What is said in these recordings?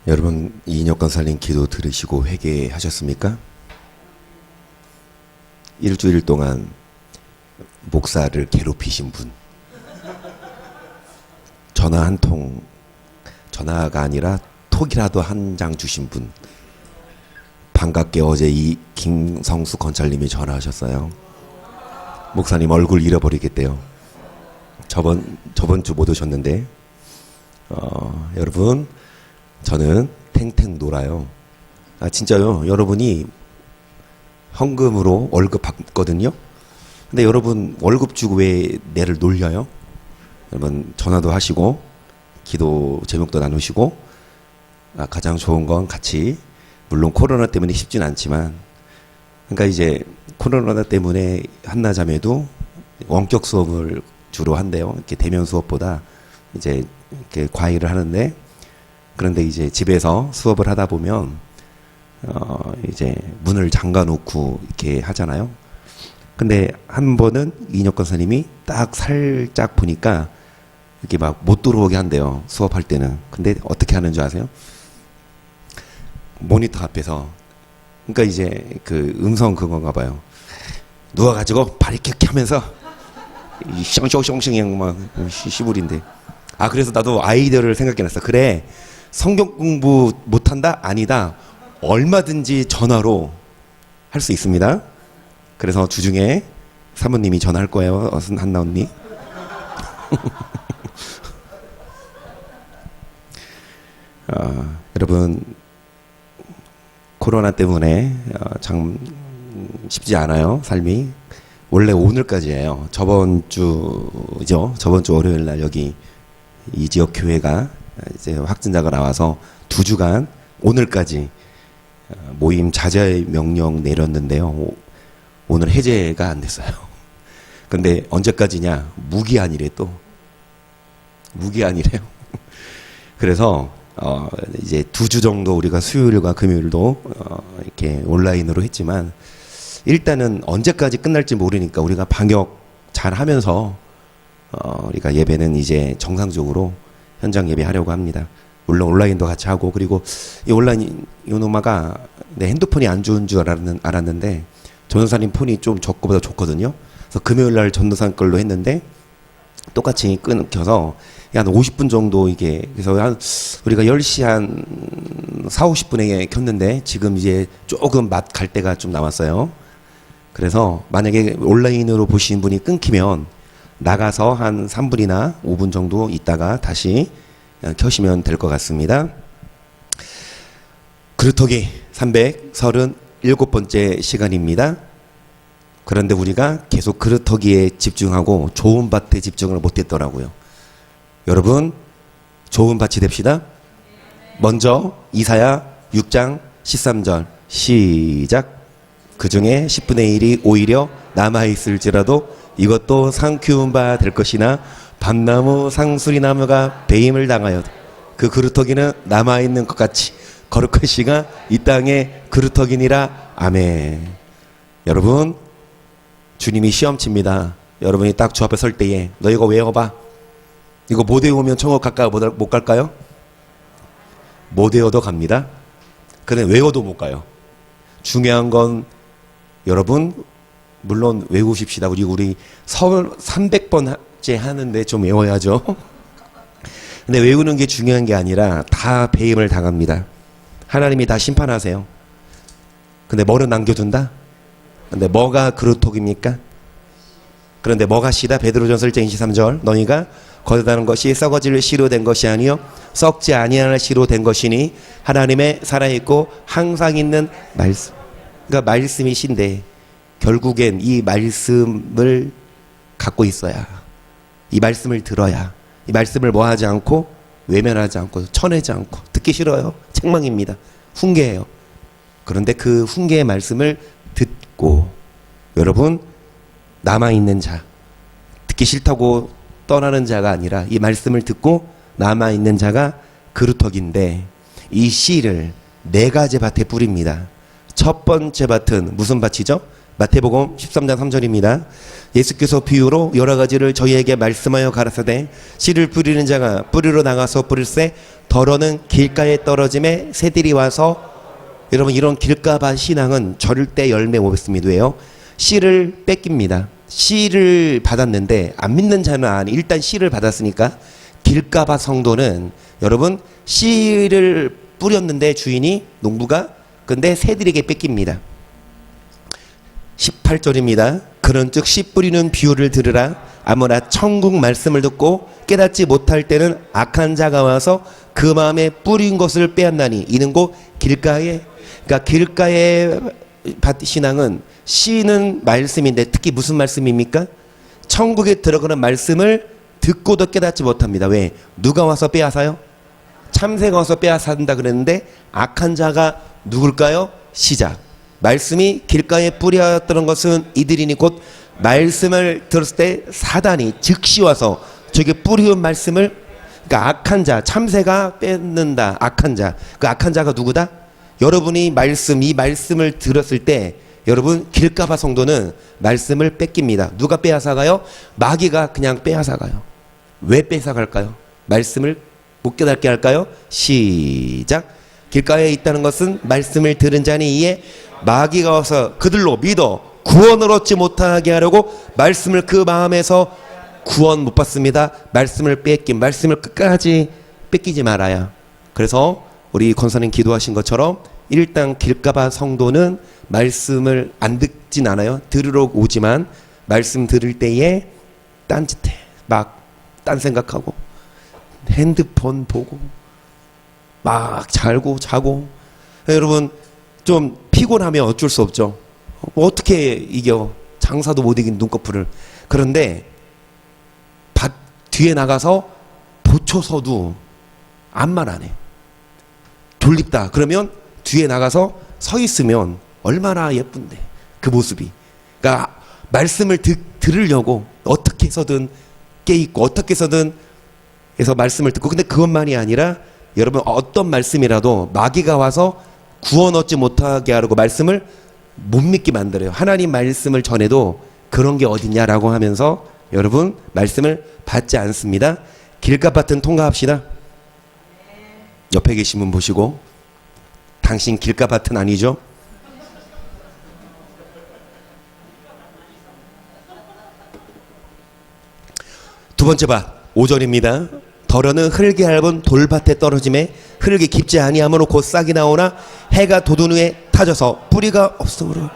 여러분 이인혁 살린 기도 들으시고 회개하셨습니까? 일주일 동안 목사를 괴롭히신 분, 전화 한 통, 전화가 아니라 톡이라도 한 장 주신 분, 반갑게 어제 이 김성수 건찰님이 전화하셨어요. 목사님 얼굴 잃어버리겠대요. 저번 주 못 오셨는데, 여러분 저는 탱탱 놀아요. 아 진짜요. 여러분이 현금으로 월급 받거든요. 근데 여러분 월급 주고 왜 내를 놀려요? 여러분 전화도 하시고 기도 제목도 나누시고, 가장 좋은 건 같이, 물론 코로나 때문에 쉽진 않지만, 그러니까 이제 코로나 때문에 한나자매도 원격 수업을 주로 한대요. 이렇게 대면 수업보다 이제 이렇게 과외를 하는데, 그런데 이제 집에서 수업을 하다 보면 이제 문을 잠가 놓고 이렇게 하잖아요. 근데 한 번은 이인혁 권사님이 딱 살짝 보니까 이렇게 막 못 들어오게 한대요, 수업할 때는. 근데 어떻게 하는 줄 아세요? 모니터 앞에서, 그러니까 이제 그 음성 그건가 봐요. 누워가지고 발 이렇게 하면서 숑숑숑숑 막 시부린데. 그래서 나도 아이디어를 생각해놨어. 그래, 성경 공부 못한다? 아니다. 얼마든지 전화로 할 수 있습니다. 그래서 주중에 사모님이 전화할 거예요. 한나 언니. 여러분 코로나 때문에 참 쉽지 않아요, 삶이. 원래 오늘까지예요. 저번 주죠. 저번 주 월요일 날 여기 이 지역 교회가 이제 확진자가 나와서 2주간 오늘까지 모임 자제 명령 내렸는데요. 오늘 해제가 안 됐어요. 근데 언제까지냐? 무기한이래. 또 무기한이래요. 그래서 이제 2주 정도 우리가 수요일과 금요일도 이렇게 온라인으로 했지만, 일단은 언제까지 끝날지 모르니까 우리가 방역 잘 하면서 우리가 예배는 이제 정상적으로 현장 예배하려고 합니다. 물론 온라인도 같이 하고, 그리고 이 온라인 요노마가 내 핸드폰이 안 좋은 줄 알았는데 전도사님 폰이 좀 저거보다 좋거든요. 그래서 금요일 날 전도사님 걸로 했는데 똑같이 끊겨서 한 50분 정도 이게, 그래서 우리가 10시 한 4, 50분에 켰는데 지금 이제 조금 맛 갈 때가 좀 남았어요. 그래서 만약에 온라인으로 보시는 분이 끊기면 나가서 한 3분이나 5분 정도 있다가 다시 켜시면 될 것 같습니다. 그루터기 337번째 시간입니다. 그런데 우리가 계속 그루터기에 집중하고 좋은 밭에 집중을 못했더라고요. 여러분 좋은 밭이 됩시다. 먼저 이사야 6장 13절 시작. 그 중에 10분의 1이 오히려 남아있을지라도 이것도 상 키운 바 될 것이나 밤나무 상수리나무가 배임을 당하여 그 그루터기는 남아있는 것 같이 거룩하시가 이 땅의 그루터기니라. 아멘. 여러분 주님이 시험칩니다. 여러분이 딱 주 앞에 설 때에 너 이거 외워봐. 이거 못 외우면 천국 갈까요? 못 갈까요? 못 외워도 갑니다. 근데 외워도 못 가요. 중요한 건 여러분 물론 외우십시다. 우리 설 300번째 하는데 좀 외워야죠. 근데 외우는 게 중요한 게 아니라 다 배임을 당합니다. 하나님이 다 심판하세요. 근데 뭐를 남겨둔다? 근데 뭐가 그루터기입니까? 그런데 뭐가 씨다? 베드로전서 1장 23절 너희가 거듭나는 것이 썩어질 씨로 된 것이 아니요 썩지 아니할 씨로 된 것이니 하나님의 살아있고 항상 있는 말씀. 그러니까 말씀이 신데 결국엔 이 말씀을 갖고 있어야, 이 말씀을 들어야, 이 말씀을 뭐 하지 않고 외면하지 않고 쳐내지 않고, 듣기 싫어요. 책망입니다. 훈계예요. 그런데 그 훈계의 말씀을 듣고, 여러분 남아있는 자, 듣기 싫다고 떠나는 자가 아니라 이 말씀을 듣고 남아있는 자가 그루터기인데, 이 씨를 4가지 밭에 뿌립니다. 첫 번째 밭은 무슨 밭이죠? 마태복음 13장 3절입니다. 예수께서 비유로 여러 가지를 저희에게 말씀하여 가라사대 씨를 뿌리는 자가 뿌리로 나가서 뿌릴새 덜어는 길가에 떨어짐에 새들이 와서. 여러분, 이런 길가밭 신앙은 절대 열매 못 맺습니다. 왜요? 씨를 뺏깁니다. 씨를 받았는데 안 믿는 자는 아니, 일단 씨를 받았으니까. 길가밭 성도는 여러분 씨를 뿌렸는데 주인이 농부가, 근데 새들에게 뺏깁니다. 18절입니다. 그런즉 씨 뿌리는 비유를 들으라. 아무나 천국 말씀을 듣고 깨닫지 못할 때는 악한 자가 와서 그 마음에 뿌린 것을 빼앗나니 이는 곧 길가에. 그러니까 길가의 밭 신앙은 씨는 말씀인데 특히 무슨 말씀입니까? 천국에 들어가는 말씀을 듣고도 깨닫지 못합니다. 왜? 누가 와서 빼앗아요? 참새가 와서 빼앗아한다 그랬는데 악한 자가 누굴까요? 시작. 말씀이 길가에 뿌렸던 것은 이들이니 곧 말씀을 들었을 때 사단이 즉시 와서 저게 뿌리운 말씀을, 그러니까 악한 자, 참새가 뺏는다. 악한 자. 그 악한 자가 누구다? 여러분이 이 말씀을 들었을 때 여러분 길가밭 성도는 말씀을 뺏깁니다. 누가 빼앗아가요? 마귀가 그냥 빼앗아가요. 왜 빼앗아갈까요? 말씀을 못 깨닫게 할까요? 시작. 길가에 있다는 것은 말씀을 들은 자니 이에 마귀가 와서 그들로 믿어 구원을 얻지 못하게 하려고 말씀을 그 마음에서 구원 못 받습니다. 말씀을 말씀을 끝까지 뺏기지 말아야. 그래서 우리 권사님 기도하신 것처럼 일단 길가밭 성도는 말씀을 안 듣진 않아요. 들으러 오지만 말씀 들을 때에 딴짓해. 막 딴 생각하고 핸드폰 보고 막 자고. 여러분 좀 피곤하면 어쩔 수 없죠. 어떻게 이겨? 장사도 못 이긴 눈꺼풀을. 그런데 밭 뒤에 나가서 보초서도 아무 말 안 해. 졸립다 그러면 뒤에 나가서 서 있으면 얼마나 예쁜데 그 모습이. 그러니까 말씀을 들으려고 어떻게 해서든 깨있고 어떻게 해서든 해서 말씀을 듣고. 근데 그것만이 아니라 여러분 어떤 말씀이라도 마귀가 와서 구원 얻지 못하게 하려고 말씀을 못 믿게 만들어요. 하나님 말씀을 전해도 그런 게 어딨냐라고 하면서 여러분 말씀을 받지 않습니다. 길가밭은 통과합시다. 옆에 계신 분 보시고, 당신 길가밭은 아니죠? 두 번째 밭 5절입니다. 덜어는 흙이 얇은 돌밭에 떨어짐에 흙이 깊지 아니하므로 곧 싹이 나오나 해가 돋은 후에 타져서 뿌리가 없으므로.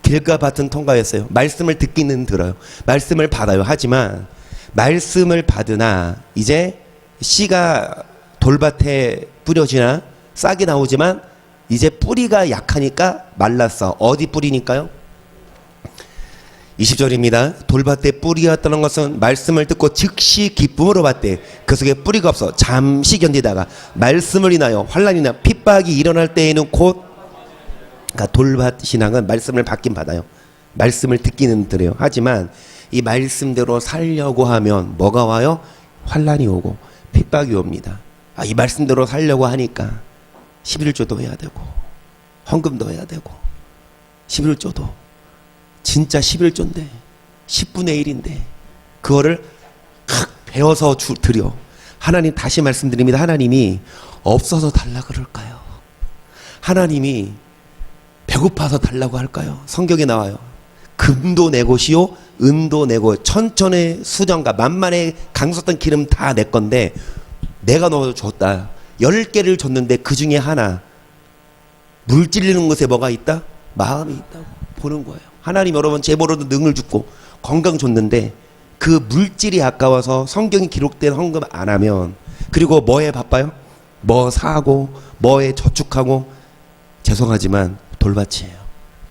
길가밭은 통과했어요. 말씀을 듣기는 들어요. 말씀을 받아요. 하지만 말씀을 받으나 이제 씨가 돌밭에 뿌려지나 싹이 나오지만 이제 뿌리가 약하니까 말랐어. 어디 뿌리니까요? 20절입니다. 돌밭에 뿌리였다는 것은 말씀을 듣고 즉시 기쁨으로 받되 그 속에 뿌리가 없어 잠시 견디다가 말씀을 인하여 환난이나 핍박이 일어날 때에는 곧. 그러니까 돌밭 신앙은 말씀을 받긴 받아요. 말씀을 듣기는 들어요. 하지만 이 말씀대로 살려고 하면 뭐가 와요? 환난이 오고 핍박이 옵니다. 이 말씀대로 살려고 하니까 11조도 해야 되고 헌금도 해야 되고 11조도 진짜 11조인데 10분의 1인데 그거를 배워서 드려. 하나님 다시 말씀드립니다. 하나님이 없어서 달라 그럴까요? 하나님이 배고파서 달라고 할까요? 성경에 나와요. 금도 내 것이요 은도 내 것, 천천의 수정과 만만의 강솟던 기름 다 내 건데 내가 너 줬다. 10개를 줬는데 그 중에 하나 물 찔리는 것에 뭐가 있다? 마음이 있다고 보는 거예요. 하나님 여러분 재보로도 능을 주고 건강 줬는데 그 물질이 아까워서 성경이 기록된 헌금 안 하면, 그리고 뭐에 바빠요? 뭐 사고 뭐에 저축하고. 죄송하지만 돌밭이에요.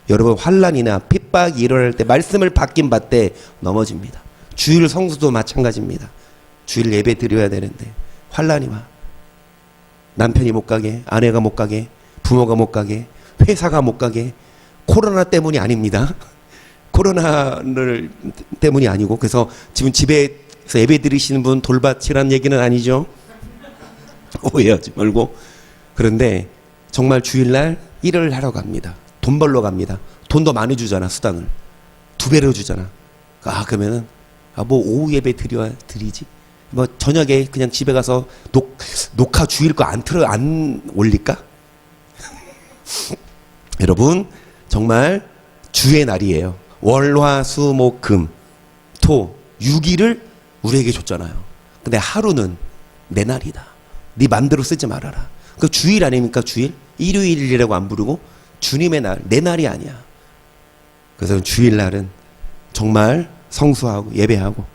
여러분 환난이나 핍박이 일어날 때 말씀을 받긴 받되 넘어집니다. 주일 성수도 마찬가지입니다. 주일 예배 드려야 되는데 환난이 와. 남편이 못 가게, 아내가 못 가게, 부모가 못 가게, 회사가 못 가게. 코로나 때문이 아닙니다. 코로나를 때문이 아니고. 그래서 지금 집에서 예배 드리시는 분 돌밭이라는 얘기는 아니죠. 오해하지 말고. 그런데 정말 주일날 일을 하러 갑니다. 돈 벌러 갑니다. 돈 더 많이 주잖아. 수당을 2배로 주잖아. 그러면은 뭐 오후 예배 드리지. 뭐 저녁에 그냥 집에 가서 녹화 주일 거 안 올릴까? 여러분 정말 주의 날이에요. 월화수목금 토 6일을 우리에게 줬잖아요. 근데 하루는 내 날이다. 네 맘대로 쓰지 말아라. 그 주일 아닙니까? 주일? 일요일이라고 안 부르고 주님의 날, 내 날이 아니야. 그래서 주일날은 정말 성수하고 예배하고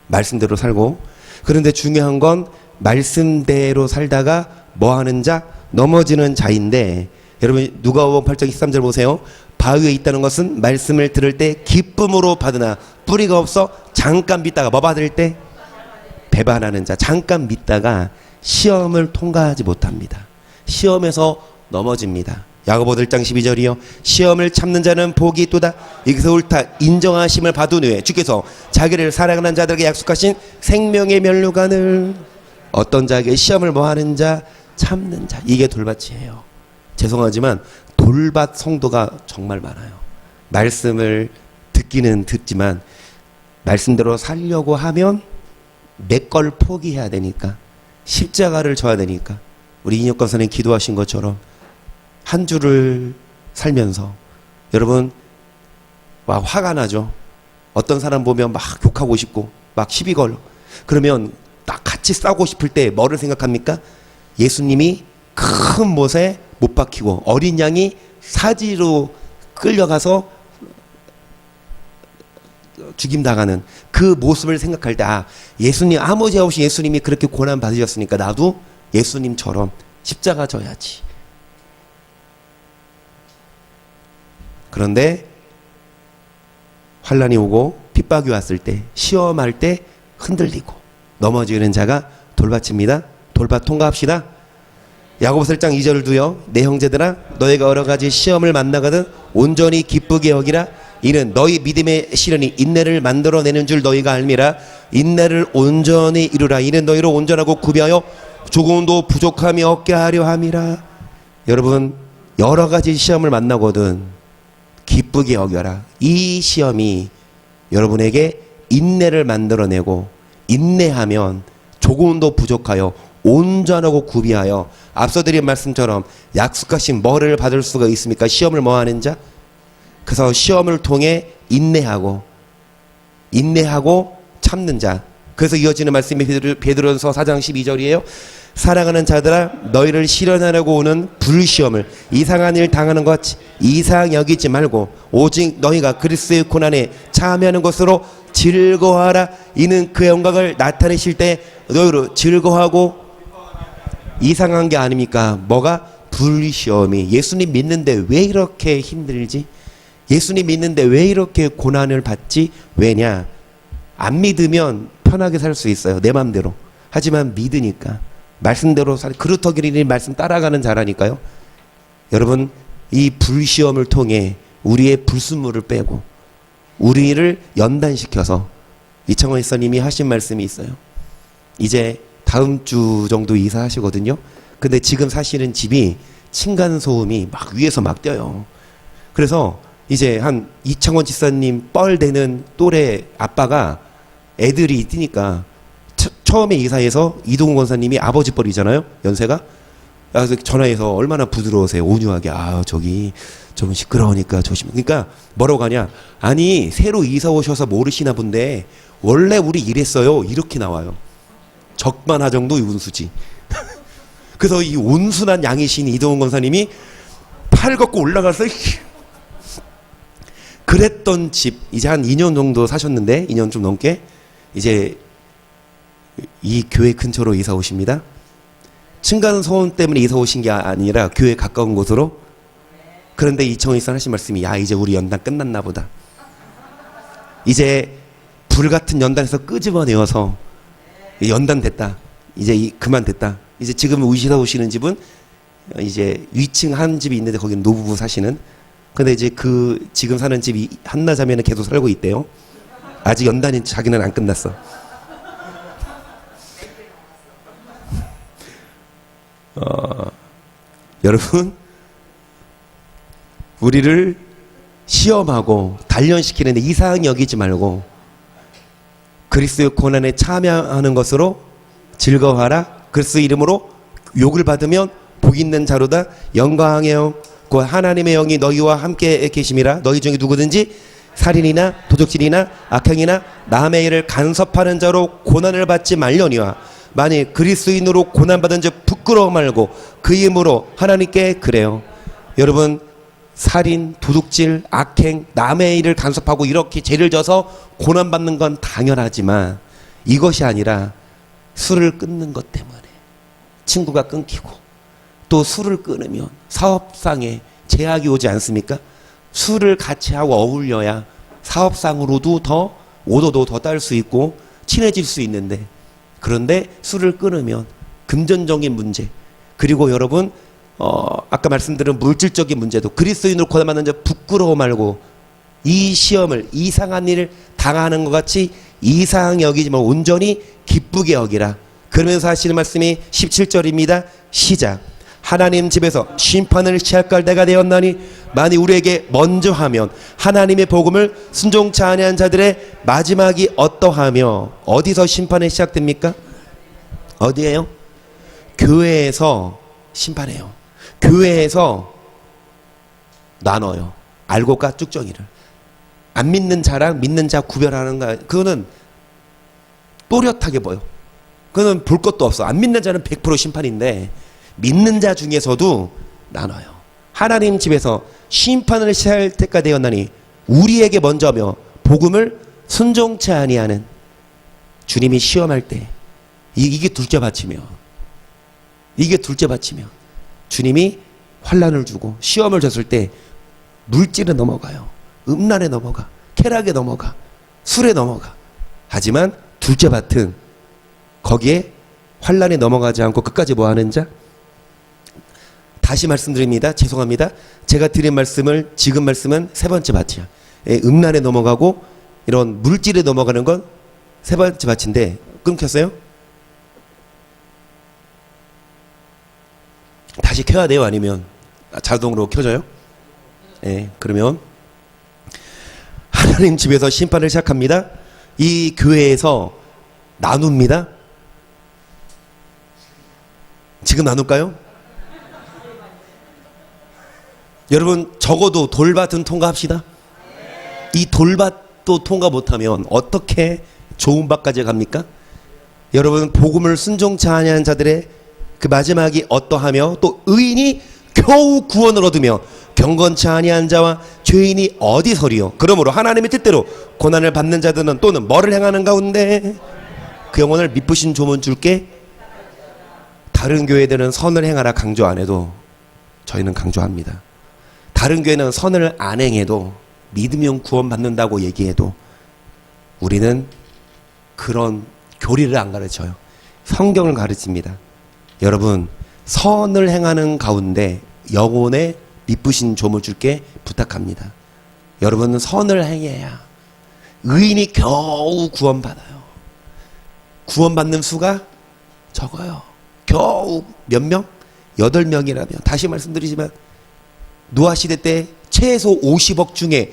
말씀대로 살고, 그런데 중요한 건 말씀대로 살다가 뭐하는 자? 넘어지는 자인데, 여러분 누가복음 8장 23절 보세요. 바위에 있다는 것은 말씀을 들을 때 기쁨으로 받으나 뿌리가 없어 잠깐 믿다가 뭐 받을 때? 배반하는 자. 잠깐 믿다가 시험을 통과하지 못합니다. 시험에서 넘어집니다. 야고보 1장 12절이요. 시험을 참는 자는 복이 있도다. 여기서 옳다 인정하심을 받은 후에 주께서 자기를 사랑하는 자들에게 약속하신 생명의 면류관을, 어떤 자에게 시험을 뭐하는 자? 참는 자. 이게 돌밭이에요. 죄송하지만 돌밭 성도가 정말 많아요. 말씀을 듣기는 듣지만 말씀대로 살려고 하면 내 걸 포기해야 되니까, 십자가를 져야 되니까, 우리 인혁권 선생님 기도하신 것처럼 한 주를 살면서 여러분 막 화가 나죠. 어떤 사람 보면 막 욕하고 싶고 막 시비 걸고, 그러면 딱 같이 싸우고 싶을 때 뭐를 생각합니까? 예수님이 큰 못에 못 박히고 어린 양이 사지로 끌려가서 죽임당하는 그 모습을 생각할 때, 예수님 아무 죄 없이 예수님이 그렇게 고난 받으셨으니까 나도 예수님처럼 십자가 져야지. 그런데 환난이 오고 핍박이 왔을 때, 시험할 때 흔들리고 넘어지는 자가 돌밭입니다. 돌밭 통과합시다. 야고보서 1장 2절도요. 내 형제들아 너희가 여러 가지 시험을 만나거든 온전히 기쁘게 여기라. 이는 너희 믿음의 시련이 인내를 만들어내는 줄 너희가 알미라. 인내를 온전히 이루라. 이는 너희를 온전하고 구비하여 조금도 부족함이 없게 하려 함이라. 여러분 여러 가지 시험을 만나거든 기쁘게 여겨라. 이 시험이 여러분에게 인내를 만들어내고, 인내하면 조금도 부족하여 온전하고 구비하여, 앞서 드린 말씀처럼 약속하신 뭐를 받을 수가 있습니까? 시험을 뭐하는 자? 그래서 시험을 통해 인내하고 참는 자. 그래서 이어지는 말씀이 베드로전서 4장 12절이에요. 사랑하는 자들아 너희를 시련하려고 오는 불시험을 이상한 일 당하는 것 이상 여기지 말고 오직 너희가 그리스도의 고난에 참여하는 것으로 즐거워하라. 이는 그의 영광을 나타내실 때 너희로 즐거워하고. 이상한 게 아닙니까? 뭐가? 불시험이. 예수님 믿는데 왜 이렇게 힘들지? 예수님 믿는데 왜 이렇게 고난을 받지? 왜냐? 안 믿으면 편하게 살 수 있어요. 내 맘대로. 하지만 믿으니까 말씀대로 그루터기니 말씀 따라가는 자라니까요. 여러분 이 불시험을 통해 우리의 불순물을 빼고 우리를 연단시켜서, 이창원 집사님이 하신 말씀이 있어요. 이제 다음 주 정도 이사하시거든요. 근데 지금 사시는 집이 층간소음이 막 위에서 막 뛰어요. 그래서 이제 한 이창원 집사님 뻘 되는 또래 아빠가 애들이 뛰니까 처음에 이사해서 이동훈 권사님이 아버지 뻘이잖아요. 연세가. 그래서 전화해서 얼마나 부드러우세요. 온유하게. 저기 좀 시끄러우니까 조심. 그러니까 뭐라고 하냐. 아니 새로 이사 오셔서 모르시나 본데 원래 우리 이랬어요. 이렇게 나와요. 적반하장도 운수지. 그래서 이 온순한 양이신 이동훈 권사님이 팔 걷고 올라가서 그랬던 집, 이제 한 2년 정도 사셨는데 2년 좀 넘게 이제 이 교회 근처로 이사 오십니다. 층간소음 때문에 이사 오신 게 아니라 교회 가까운 곳으로. 그런데 이청원 이사 하신 말씀이 이제 우리 연단 끝났나 보다. 이제 불같은 연단에서 끄집어내어서 연단 됐다. 이제 그만 됐다. 이제 지금 이사 오시는 집은 이제 위층 한 집이 있는데 거기는 노부부 사시는. 근데 이제 지금 사는 집이 한나자매는 계속 살고 있대요. 아직 연단이 자기는 안 끝났어. 여러분 우리를 시험하고 단련시키는데 이상히 여기지 말고 그리스도의 고난에 참여하는 것으로 즐거워하라. 그리스도 이름으로 욕을 받으면 복 있는 자로다. 영광해요. 그 하나님의 영이 너희와 함께 계심이라. 너희 중에 누구든지 살인이나 도적질이나 악행이나 남의 일을 간섭하는 자로 고난을 받지 말려니와 만일 그리스도인으로 고난받은 자 부끄러워 말고 그 힘으로 하나님께 그래요. 여러분, 살인, 도둑질, 악행, 남의 일을 간섭하고 이렇게 죄를 져서 고난받는 건 당연하지만 이것이 아니라 술을 끊는 것 때문에 친구가 끊기고 또 술을 끊으면 사업상에 제약이 오지 않습니까? 술을 같이 하고 어울려야 사업상으로도 더 오도도 더 딸 수 있고 친해질 수 있는데, 그런데 술을 끊으면 금전적인 문제, 그리고 여러분 아까 말씀드린 물질적인 문제도 그리스도인으로 고난받는 자 부끄러워 말고 이 시험을 이상한 일을 당하는 것 같이 이상하게 여기지만 온전히 기쁘게 여기라. 그러면서 하시는 말씀이 17절입니다. 시작. 하나님 집에서 심판을 취할 때가 되었나니 만일 우리에게 먼저 하면 하나님의 복음을 순종치 아니한 자들의 마지막이 어떠하며. 어디서 심판이 시작됩니까? 어디예요? 교회에서 심판해요. 교회에서 나눠요. 알곡과 쭉정이를. 안 믿는 자랑 믿는 자 구별하는 거, 그거는 또렷하게 보여. 그거는 볼 것도 없어. 안 믿는 자는 100% 심판인데 믿는 자 중에서도 나눠요. 하나님 집에서 심판을 시할 때가 되었나니 우리에게 먼저 하며 복음을 순종치 아니하는. 주님이 시험할 때 이게 둘째 받치며 주님이 환난을 주고 시험을 줬을 때 물질에 넘어가요. 음란에 넘어가, 쾌락에 넘어가, 술에 넘어가. 하지만 둘째 밭은 거기에 환난에 넘어가지 않고 끝까지 뭐 하는 자? 다시 말씀드립니다. 죄송합니다. 제가 드린 말씀을, 지금 말씀은 세 번째 밭이야. 음란에 넘어가고 이런 물질에 넘어가는 건 세 번째 밭인데 끊겼어요? 다시 켜야 돼요? 아니면 자동으로 켜져요? 네, 그러면 하나님 집에서 심판을 시작합니다. 이 교회에서 나눕니다. 지금 나눌까요? 여러분, 적어도 돌밭은 통과합시다. 이 돌밭도 통과 못하면 어떻게 좋은 밭까지 갑니까? 여러분, 복음을 순종치 아니한 자들의 그 마지막이 어떠하며 또 의인이 겨우 구원을 얻으며 경건치 아니한 자와 죄인이 어디서리요. 그러므로 하나님의 뜻대로 고난을 받는 자들은 또는 뭐를 행하는 가운데 그 영혼을 미쁘신 조문 줄게. 다른 교회들은 선을 행하라 강조 안 해도 저희는 강조합니다. 다른 교회는 선을 안 행해도 믿으면 구원받는다고 얘기해도 우리는 그런 교리를 안 가르쳐요. 성경을 가르칩니다. 여러분, 선을 행하는 가운데 영혼에 미쁘신 조물 줄게 부탁합니다. 여러분은 선을 행해야 의인이 겨우 구원받아요. 구원받는 수가 적어요. 겨우 몇 명? 8명이라면. 다시 말씀드리지만 노아 시대 때 최소 50억 중에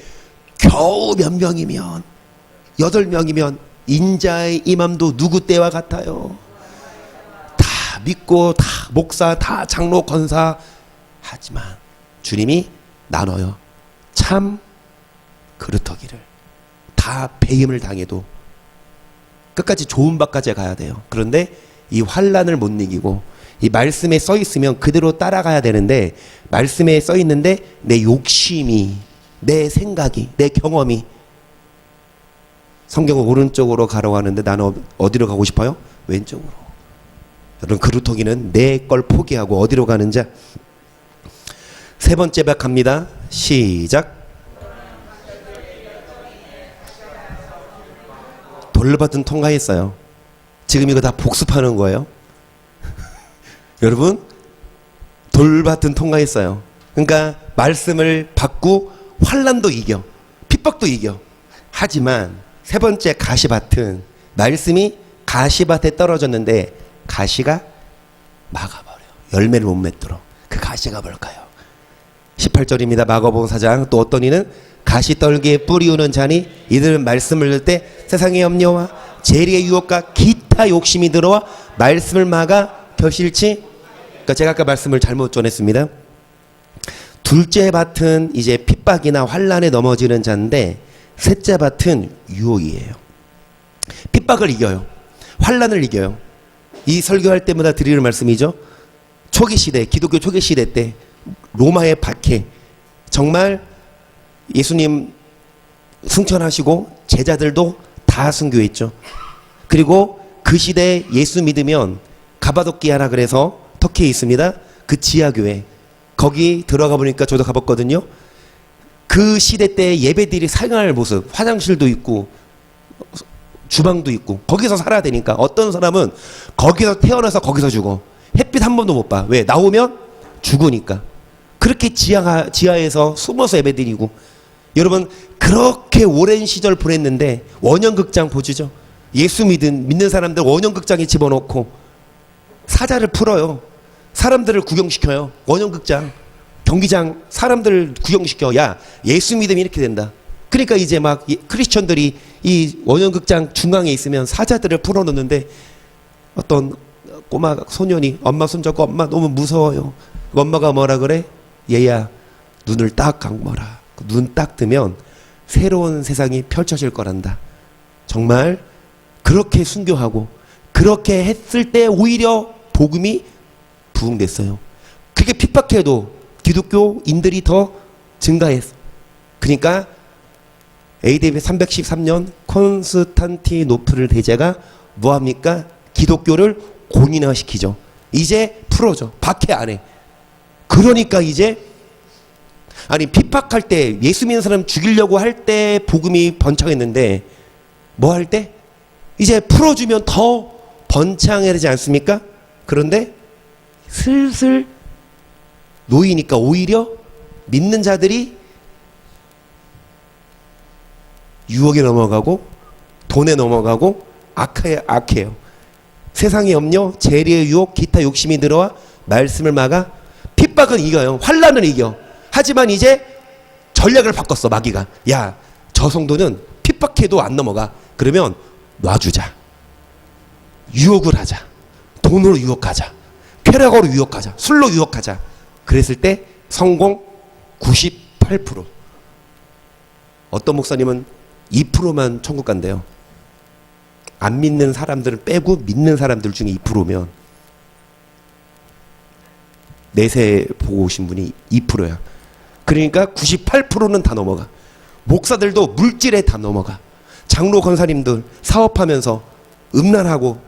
겨우 몇 명이면 8명이면 인자의 임함도 누구 때와 같아요? 다 믿고 다 목사 다 장로 권사 하지만 주님이 나눠요. 참 그릇터기를 다 배임을 당해도 끝까지 좋은 밭까지 가야 돼요. 그런데 이 환난을 못 이기고 이 말씀에 써 있으면 그대로 따라가야 되는데 말씀에 써 있는데 내 욕심이, 내 생각이, 내 경험이 성경은 오른쪽으로 가라고 하는데 나는 어디로 가고 싶어요? 왼쪽으로. 여러분, 그루터기는 내 걸 포기하고 어디로 가는 자? 세 번째 박 갑니다. 시작. 돌밭은 통과했어요. 지금 이거 다 복습하는 거예요. 여러분, 돌밭은 통과했어요. 그러니까 말씀을 받고 환난도 이겨, 핍박도 이겨. 하지만 세 번째 가시밭은 말씀이 가시밭에 떨어졌는데 가시가 막아버려. 열매를 못 맺도록. 그 가시가 뭘까요? 18절입니다. 마가복음 4장. 또 어떤 이는 가시떨기에 뿌리우는 자니 이들은 말씀을 들을 때 세상의 염려와 재리의 유혹과 기타 욕심이 들어와 말씀을 막아 결실치. 그러니까 제가 아까 말씀을 잘못 전했습니다. 둘째 밭은 이제 핍박이나 환란에 넘어지는 자인데 셋째 밭은 유혹이에요. 핍박을 이겨요. 환란을 이겨요. 이 설교할 때마다 드리는 말씀이죠. 초기 시대, 기독교 초기 시대 때 로마의 박해, 정말 예수님 승천하시고 제자들도 다 순교했죠. 그리고 그 시대에 예수 믿으면 가바도키아라 그래서 터키에 있습니다. 그 지하교회, 거기 들어가 보니까 저도 가봤거든요. 그 시대 때 예배들이 사용할 모습, 화장실도 있고 주방도 있고 거기서 살아야 되니까 어떤 사람은 거기서 태어나서 거기서 죽어. 햇빛 한 번도 못 봐. 왜? 나오면 죽으니까. 그렇게 지하에서 숨어서 예배드리고. 여러분 그렇게 오랜 시절 보냈는데 원형극장 보시죠. 예수 믿는 사람들 원형극장에 집어넣고 사자를 풀어요. 사람들을 구경시켜요. 원형극장, 경기장 사람들 구경시켜. 야, 예수 믿으면 이렇게 된다. 그러니까 이제 막 크리스천들이 이 원형극장 중앙에 있으면 사자들을 풀어놓는데 어떤 꼬마 소년이 엄마 손잡고 엄마 너무 무서워요. 엄마가 뭐라 그래? 얘야 눈을 딱 감아라. 눈 딱 뜨면 새로운 세상이 펼쳐질 거란다. 정말 그렇게 순교하고 그렇게 했을 때 오히려 복음이 부흥됐어요. 그렇게 핍박해도 기독교인들이 더 증가했어. 그러니까 AD 313년 콘스탄티노플 대제가 뭐합니까? 기독교를 공인화시키죠. 이제 풀어줘. 박해 안 해. 그러니까 이제 아니 핍박할 때 예수 믿는 사람 죽이려고 할 때 복음이 번창했는데 뭐 할 때? 이제 풀어주면 더 번창해야 되지 않습니까? 그런데 슬슬 놓이니까 오히려 믿는 자들이 유혹에 넘어가고 돈에 넘어가고 악해요. 세상의 염려, 재리의 유혹, 기타 욕심이 들어와 말씀을 막아. 핍박은 이겨요. 환란을 이겨. 하지만 이제 전략을 바꿨어. 마귀가. 야, 저 성도는 핍박해도 안 넘어가. 그러면 놔주자. 유혹을 하자. 돈으로 유혹하자. 쾌락으로 유혹하자. 술로 유혹하자. 그랬을 때 성공 98%. 어떤 목사님은 2%만 천국 간대요. 안 믿는 사람들을 빼고 믿는 사람들 중에 2%면 내세 보고 오신 분이 2%야. 그러니까 98%는 다 넘어가. 목사들도 물질에 다 넘어가. 장로 권사님들 사업하면서 음란하고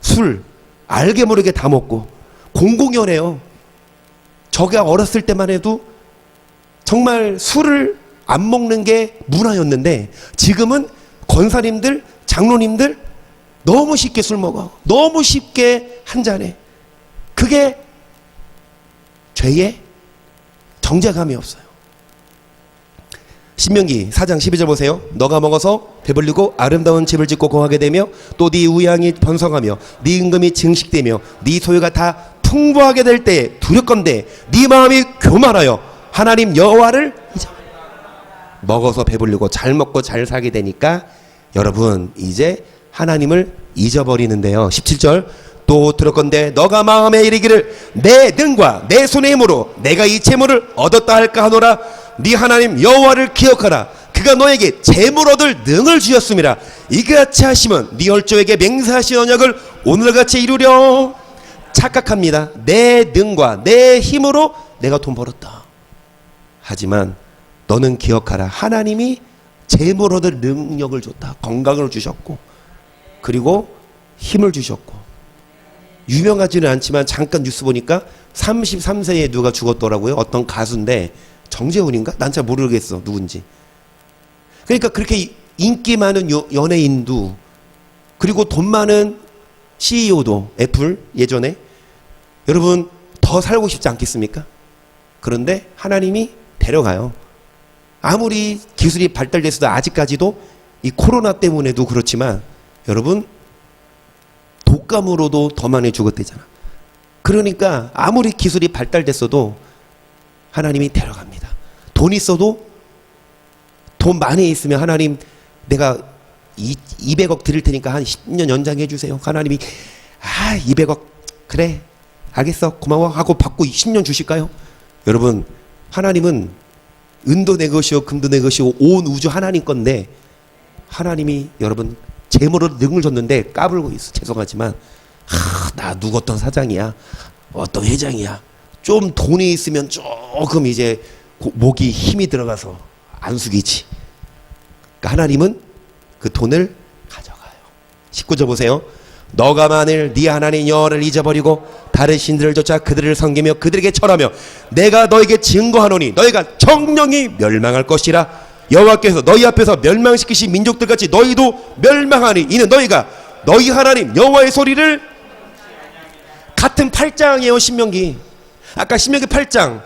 술 알게 모르게 다 먹고 공공연해요. 저가 어렸을 때만 해도 정말 술을 안 먹는 게 문화였는데 지금은 권사님들, 장로님들 너무 쉽게 술 먹어. 너무 쉽게 한 잔해. 그게 죄의 정죄감이 없어요. 신명기 4장 12절 보세요. 너가 먹어서 배불리고 아름다운 집을 짓고 거하게 되며 또 네 우양이 번성하며 네 임금이 증식되며 네 소유가 다 풍부하게 될 때 두렵건대 네 마음이 교만하여 하나님 여호와를 먹어서 배불리고 잘 먹고 잘 살게 되니까 여러분 이제 하나님을 잊어버리는데요. 17절 또 들었건대 너가 마음에 이르기를 내 능과 내 손의 힘으로 내가 이 재물을 얻었다 할까 하노라. 네 하나님 여호와를 기억하라. 그가 너에게 재물 얻을 능을 주었음이라. 이같이 하시면 네 혈조에게 맹세하신 언약을 오늘같이 이루려. 착각합니다. 내 능과 내 힘으로 내가 돈 벌었다. 하지만 너는 기억하라. 하나님이 재물 얻을 능력을 줬다. 건강을 주셨고 그리고 힘을 주셨고. 유명하지는 않지만 잠깐 뉴스 보니까 33세에 누가 죽었더라고요. 어떤 가수인데 정재훈인가? 난 잘 모르겠어 누군지. 그러니까 그렇게 인기 많은 연예인도 그리고 돈 많은 CEO도 애플 예전에 여러분 더 살고 싶지 않겠습니까? 그런데 하나님이 데려가요. 아무리 기술이 발달됐어도 아직까지도 이 코로나 때문에도 그렇지만 여러분 독감으로도 더 많이 죽었대잖아. 그러니까 아무리 기술이 발달됐어도 하나님이 데려갑니다. 돈 있어도 돈 많이 있으면 하나님 내가 200억 드릴 테니까 한 10년 연장해 주세요. 하나님이 200억 그래 알겠어 고마워 하고 받고 10년 주실까요? 여러분 하나님은 은도 내 것이요 금도 내 것이요 온 우주 하나님 건데 하나님이 여러분 재물로 능을 줬는데 까불고 있어. 죄송하지만 나 누구 어떤 사장이야 어떤 회장이야 좀 돈이 있으면 조금 이제 목이 힘이 들어가서 안 숙이지. 그러니까 하나님은 그 돈을 가져가요. 19절 보세요. 너가 만일 네 하나님 여호와를 잊어버리고 다른 신들을 쫓아 그들을 섬기며 그들에게 절하며 내가 너에게 증거하노니 너희가 정령이 멸망할 것이라. 여호와께서 너희 앞에서 멸망시키신 민족들같이 너희도 멸망하니 이는 너희가 너희 하나님 여호와의 소리를 같은 8장이에요. 신명기. 아까 신명기 8장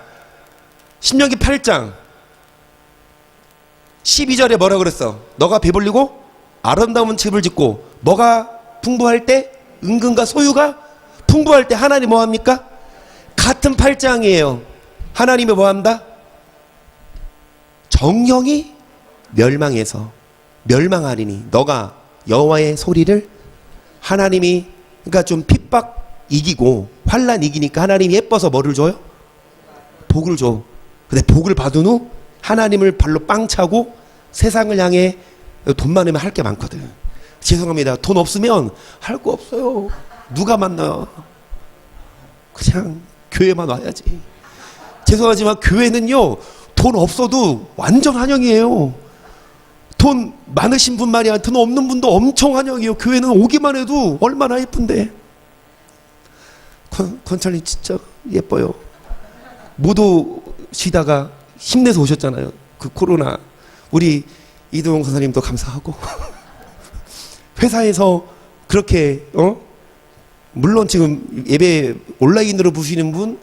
12절에 뭐라 그랬어? 너가 배불리고 아름다운 집을 짓고 뭐가 풍부할 때 은근과 소유가 풍부할 때 하나님 뭐합니까? 같은 8장이에요. 하나님이 뭐한다? 정령이 멸망해서 멸망하리니 너가 여호와의 소리를 하나님이 그러니까 좀 핍박 이기고 환난 이기니까 하나님이 예뻐서 뭐를 줘요? 복을 줘. 근데 복을 받은 후 하나님을 발로 빵 차고 세상을 향해 돈 많으면 할 게 많거든. 죄송합니다. 돈 없으면 할 거 없어요. 누가 만나? 그냥 교회만 와야지. 죄송하지만 교회는요 돈 없어도 완전 환영이에요. 돈 많으신 분 말이야. 돈 없는 분도 엄청 환영이에요. 교회는 오기만 해도 얼마나 예쁜데. 권찰님 진짜 예뻐요. 못 오시다가 힘내서 오셨잖아요. 그 코로나. 우리 이동훈 권사님도 감사하고 회사에서 그렇게 물론 지금 예배 온라인으로 보시는 분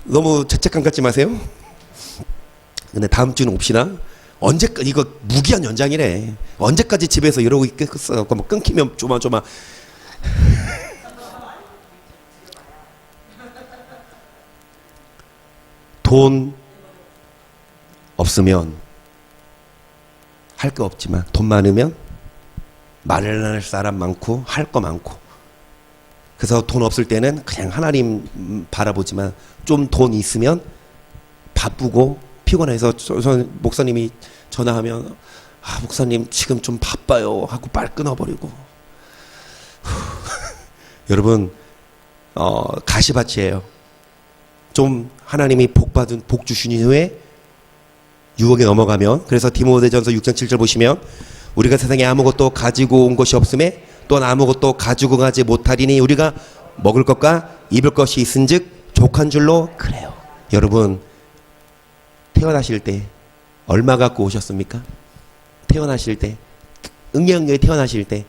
너무 죄책감 갖지 마세요. 근데 다음 주는 옵시다. 언제까지 이거 무기한 연장이래. 언제까지 집에서 이러고 있겠어. 뭐 끊기면 조마조마. 돈 없으면 할 거 없지만 돈 많으면 말을 할 사람 많고 할 거 많고. 그래서 돈 없을 때는 그냥 하나님 바라보지만 좀 돈 있으면 바쁘고 피곤해서 목사님이 전화하면 목사님 지금 좀 바빠요 하고 빨리 끊어버리고. 여러분 가시밭이에요. 좀 하나님이 복 주신 후에 유혹에 넘어가면 그래서 디모데전서 6장 7절 보시면 우리가 세상에 아무것도 가지고 온 것이 없음에 또한 아무것도 가지고 가지 못하리니 우리가 먹을 것과 입을 것이 있은즉 족한 줄로 그래요. 여러분 태어나실 때 얼마 갖고 오셨습니까? 태어나실 때 응애응애 태어나실 때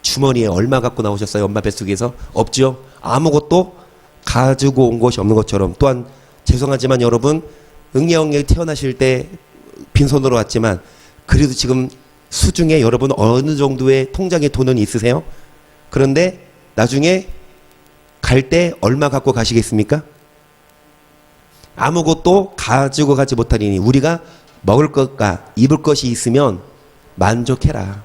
주머니에 얼마 갖고 나오셨어요? 엄마 뱃속에서? 없죠? 아무것도 가지고 온 것이 없는 것처럼 또한 죄송하지만 여러분 응애응애 태어나실 때 빈손으로 왔지만 그래도 지금 수중에 여러분 어느 정도의 통장에 돈은 있으세요? 그런데 나중에 갈 때 얼마 갖고 가시겠습니까? 아무것도 가지고 가지 못하리니 우리가 먹을 것과 입을 것이 있으면 만족해라.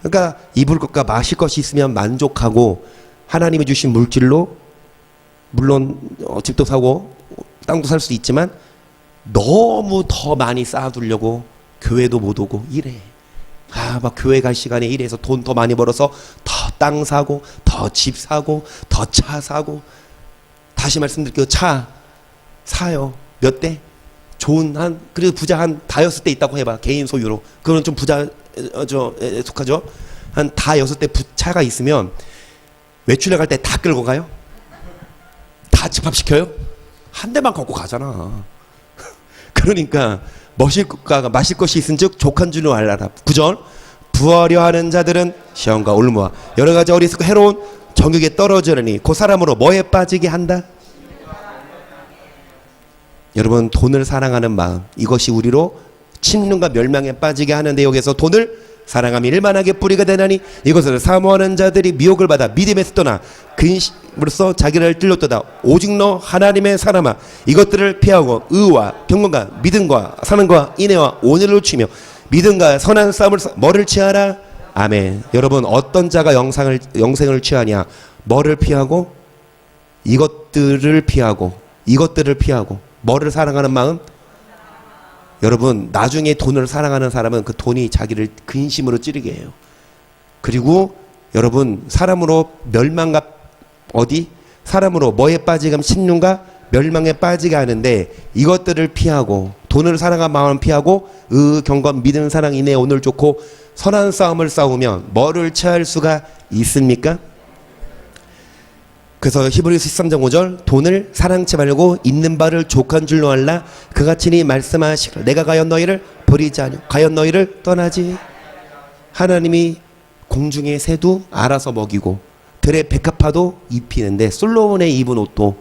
그러니까 입을 것과 마실 것이 있으면 만족하고 하나님이 주신 물질로 물론 집도 사고 땅도 살 수 있지만 너무 더 많이 쌓아두려고 교회도 못 오고 이래. 막 교회 갈 시간에 이래서 돈 더 많이 벌어서 더 땅 사고 더 집 사고 더 차 사고. 다시 말씀드릴게요. 차 사요. 몇 대? 좋은 그래도 부자 한 다여섯 대 있다고 해봐. 개인 소유로. 그건 좀 부자 속하죠. 한 다여섯 대 차가 있으면 외출해 갈 때 다 끌고 가요? 다 집합시켜요? 한 대만 갖고 가잖아. 그러니까 마실 것이 있은즉 족한 줄로 알라라. 9절 부하려 하는 자들은 시험과 올무와 여러 가지 어리석고 해로운 정욕에 떨어지려니 그 사람으로 뭐에 빠지게 한다? 여러분 돈을 사랑하는 마음 이것이 우리로 침륜과 멸망에 빠지게 하는데 여기서 돈을 사랑함이 일만하게 뿌리가 되나니 이것을 사모하는 자들이 미혹을 받아 믿음에서 떠나 근심으로써 자기를 찔렀도다. 오직 너 하나님의 사람아 이것들을 피하고 의와 평강과 믿음과 사랑과 인애와 온유를 취며 믿음과 선한 싸움을 뭐를 취하라? 아멘. 여러분 어떤 자가 영생을 취하냐? 뭐를 피하고? 이것들을 피하고 뭐를 사랑하는 마음? 여러분 나중에 돈을 사랑하는 사람은 그 돈이 자기를 근심으로 찌르게 해요. 그리고 여러분 사람으로 멸망과 사람으로 뭐에 빠지면 심령과 멸망에 빠지게 하는데 이것들을 피하고 돈을 사랑한 마음을 피하고 경건 믿음 사랑 인내 오늘 좋고 선한 싸움을 싸우면 뭐를 취할 수가 있습니까? 그래서 히브리서 13장 5절 돈을 사랑치 말고 있는 바를 족한 줄로 알라 그같이 말씀하시기를 내가 과연 너희를 버리지 아니오 과연 너희를 떠나지 하나님이 공중의 새도 알아서 먹이고 들의 백합화도 입히는데 솔로몬의 입은 옷도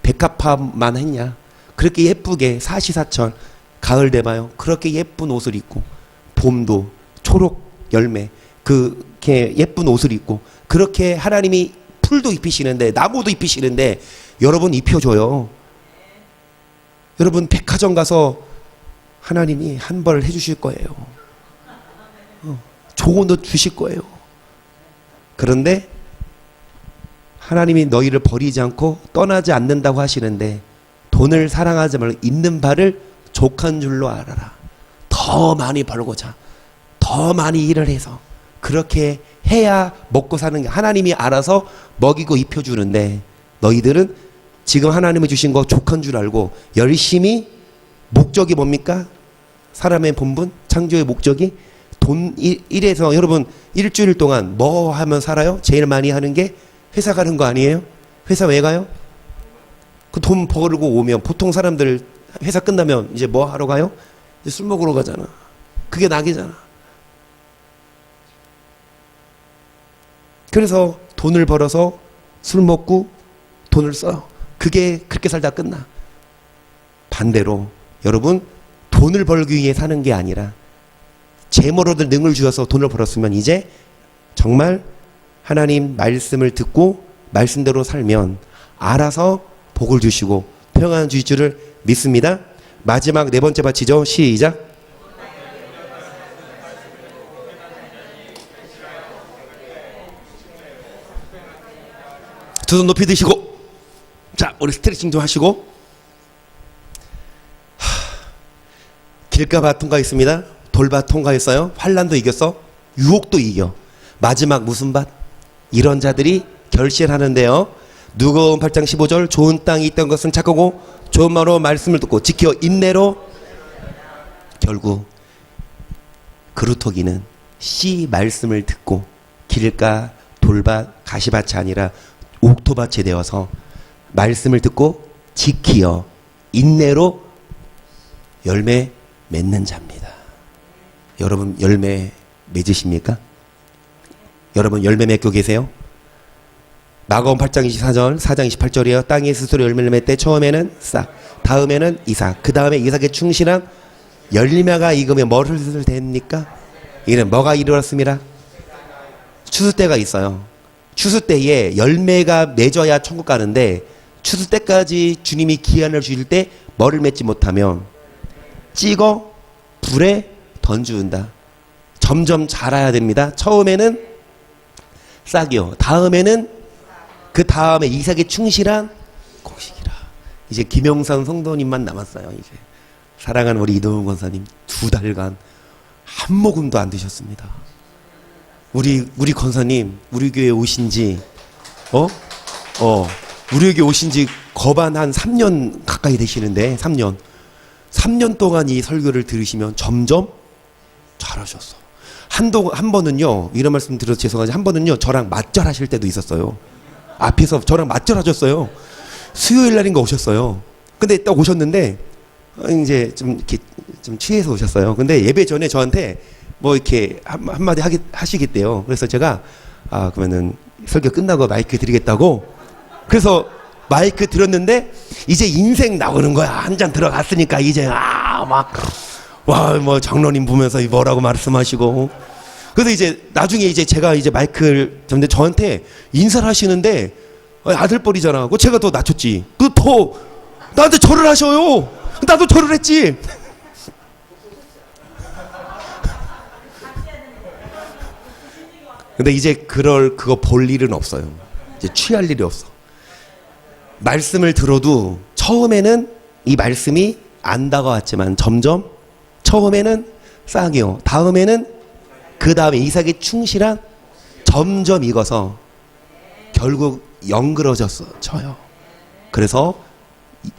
백합화만 했냐? 그렇게 예쁘게 사시사철 가을 되봐요. 그렇게 예쁜 옷을 입고 봄도 초록 열매 그렇게 예쁜 옷을 입고 그렇게 하나님이 풀도 입히시는데 나무도 입히시는데 여러분 입혀줘요. 여러분 백화점 가서 하나님이 한 벌 해주실 거예요. 좋은 옷 주실 거예요. 그런데 하나님이 너희를 버리지 않고 떠나지 않는다고 하시는데 돈을 사랑하지 말고 있는 바를 족한 줄로 알아라. 더 많이 벌고자 더 많이 일을 해서 그렇게 해야 먹고 사는 게 하나님이 알아서 먹이고 입혀주는데 너희들은 지금 하나님이 주신 거 족한 줄 알고 열심히 목적이 뭡니까? 사람의 본분 창조의 목적이 돈 일에서 여러분 일주일 동안 뭐 하면 살아요? 제일 많이 하는 게 회사 가는 거 아니에요? 회사 왜 가요? 그 돈 벌고 오면 보통 사람들 회사 끝나면 이제 뭐 하러 가요? 이제 술 먹으러 가잖아. 그게 낙이잖아. 그래서 돈을 벌어서 술 먹고 돈을 써요. 그게 그렇게 살다 끝나. 반대로 여러분 돈을 벌기 위해 사는 게 아니라 재물로들 능을 주어서 돈을 벌었으면 이제 정말 하나님 말씀을 듣고 말씀대로 살면 알아서 복을 주시고 평안 주실 줄을 믿습니다. 마지막 네 번째 바치죠. 시작. 두 손 높이 드시고 자 우리 스트레칭 좀 하시고 길가밭 통과했습니다. 돌밭 통과했어요. 환난도 이겼어. 유혹도 이겨. 마지막 무슨 밭? 이런 자들이 결실하는데요. 누가복음 8장 15절 좋은 땅이 있던 것은 착하고 좋은 마로 말씀을 듣고 지켜 인내로 결국 그루터기는 씨 말씀을 듣고 길가 돌밭 가시밭이 아니라 옥토밭이 되어서 말씀을 듣고 지키어 인내로 열매 맺는 자입니다. 여러분 열매 맺으십니까? 여러분 열매 맺고 계세요? 마가복음 8장 24절 4장 28절이에요. 땅에 스스로 열매를 맺되 처음에는 싹 다음에는 이삭 그 다음에 이삭의 충실한 열매가 익으면 뭐를 됩니까? 이는 뭐가 이루어졌습니다. 추수 때가 있어요. 추수 때에 열매가 맺어야 천국 가는데 추수 때까지 주님이 기한을 주실 때 뭐를 맺지 못하면 찍어 불에 던지운다. 점점 자라야 됩니다. 처음에는 싹이요. 다음에는 그 다음에 이삭에 충실한 곡식이라. 이제 김영선 성도님만 남았어요. 이제 사랑하는 우리 이동훈 권사님 2달간 한 모금도 안 드셨습니다. 우리 권사님 우리 교회 오신지 우리 교회 오신지 거반 한 3년 가까이 되시는데 3년 동안 이 설교를 들으시면 점점 잘하셨어. 한 번은요 이런 말씀 드려서 죄송하지 한 번은요 저랑 맞절하실 때도 있었어요. 앞에서 저랑 맞절하셨어요. 수요일 날인가 오셨어요. 근데 딱 오셨는데 이제 좀 이렇게 좀 취해서 오셨어요. 근데 예배 전에 저한테 뭐 이렇게 한마디 하시겠대요. 그래서 제가 그러면은 설교 끝나고 마이크 드리겠다고. 그래서 마이크 들었는데 이제 인생 나오는 거야. 한 잔 들어갔으니까 이제 뭐 장로님 보면서 뭐라고 말씀하시고. 그래서 이제 나중에 이제 제가 이제 마이크를 잡는데 저한테 인사를 하시는데 아들뻘이잖아. 그 제가 더 낮췄지. 그 더 나한테 절을 하셔요. 나도 절을 했지. 근데 이제 그거 볼 일은 없어요. 이제 취할 일이 없어. 말씀을 들어도 처음에는 이 말씀이 안 다가왔지만 점점 처음에는 싹이요. 다음에는 그 다음에 이삭이 충실한 점점 익어서 결국 영그러졌어요. 그래서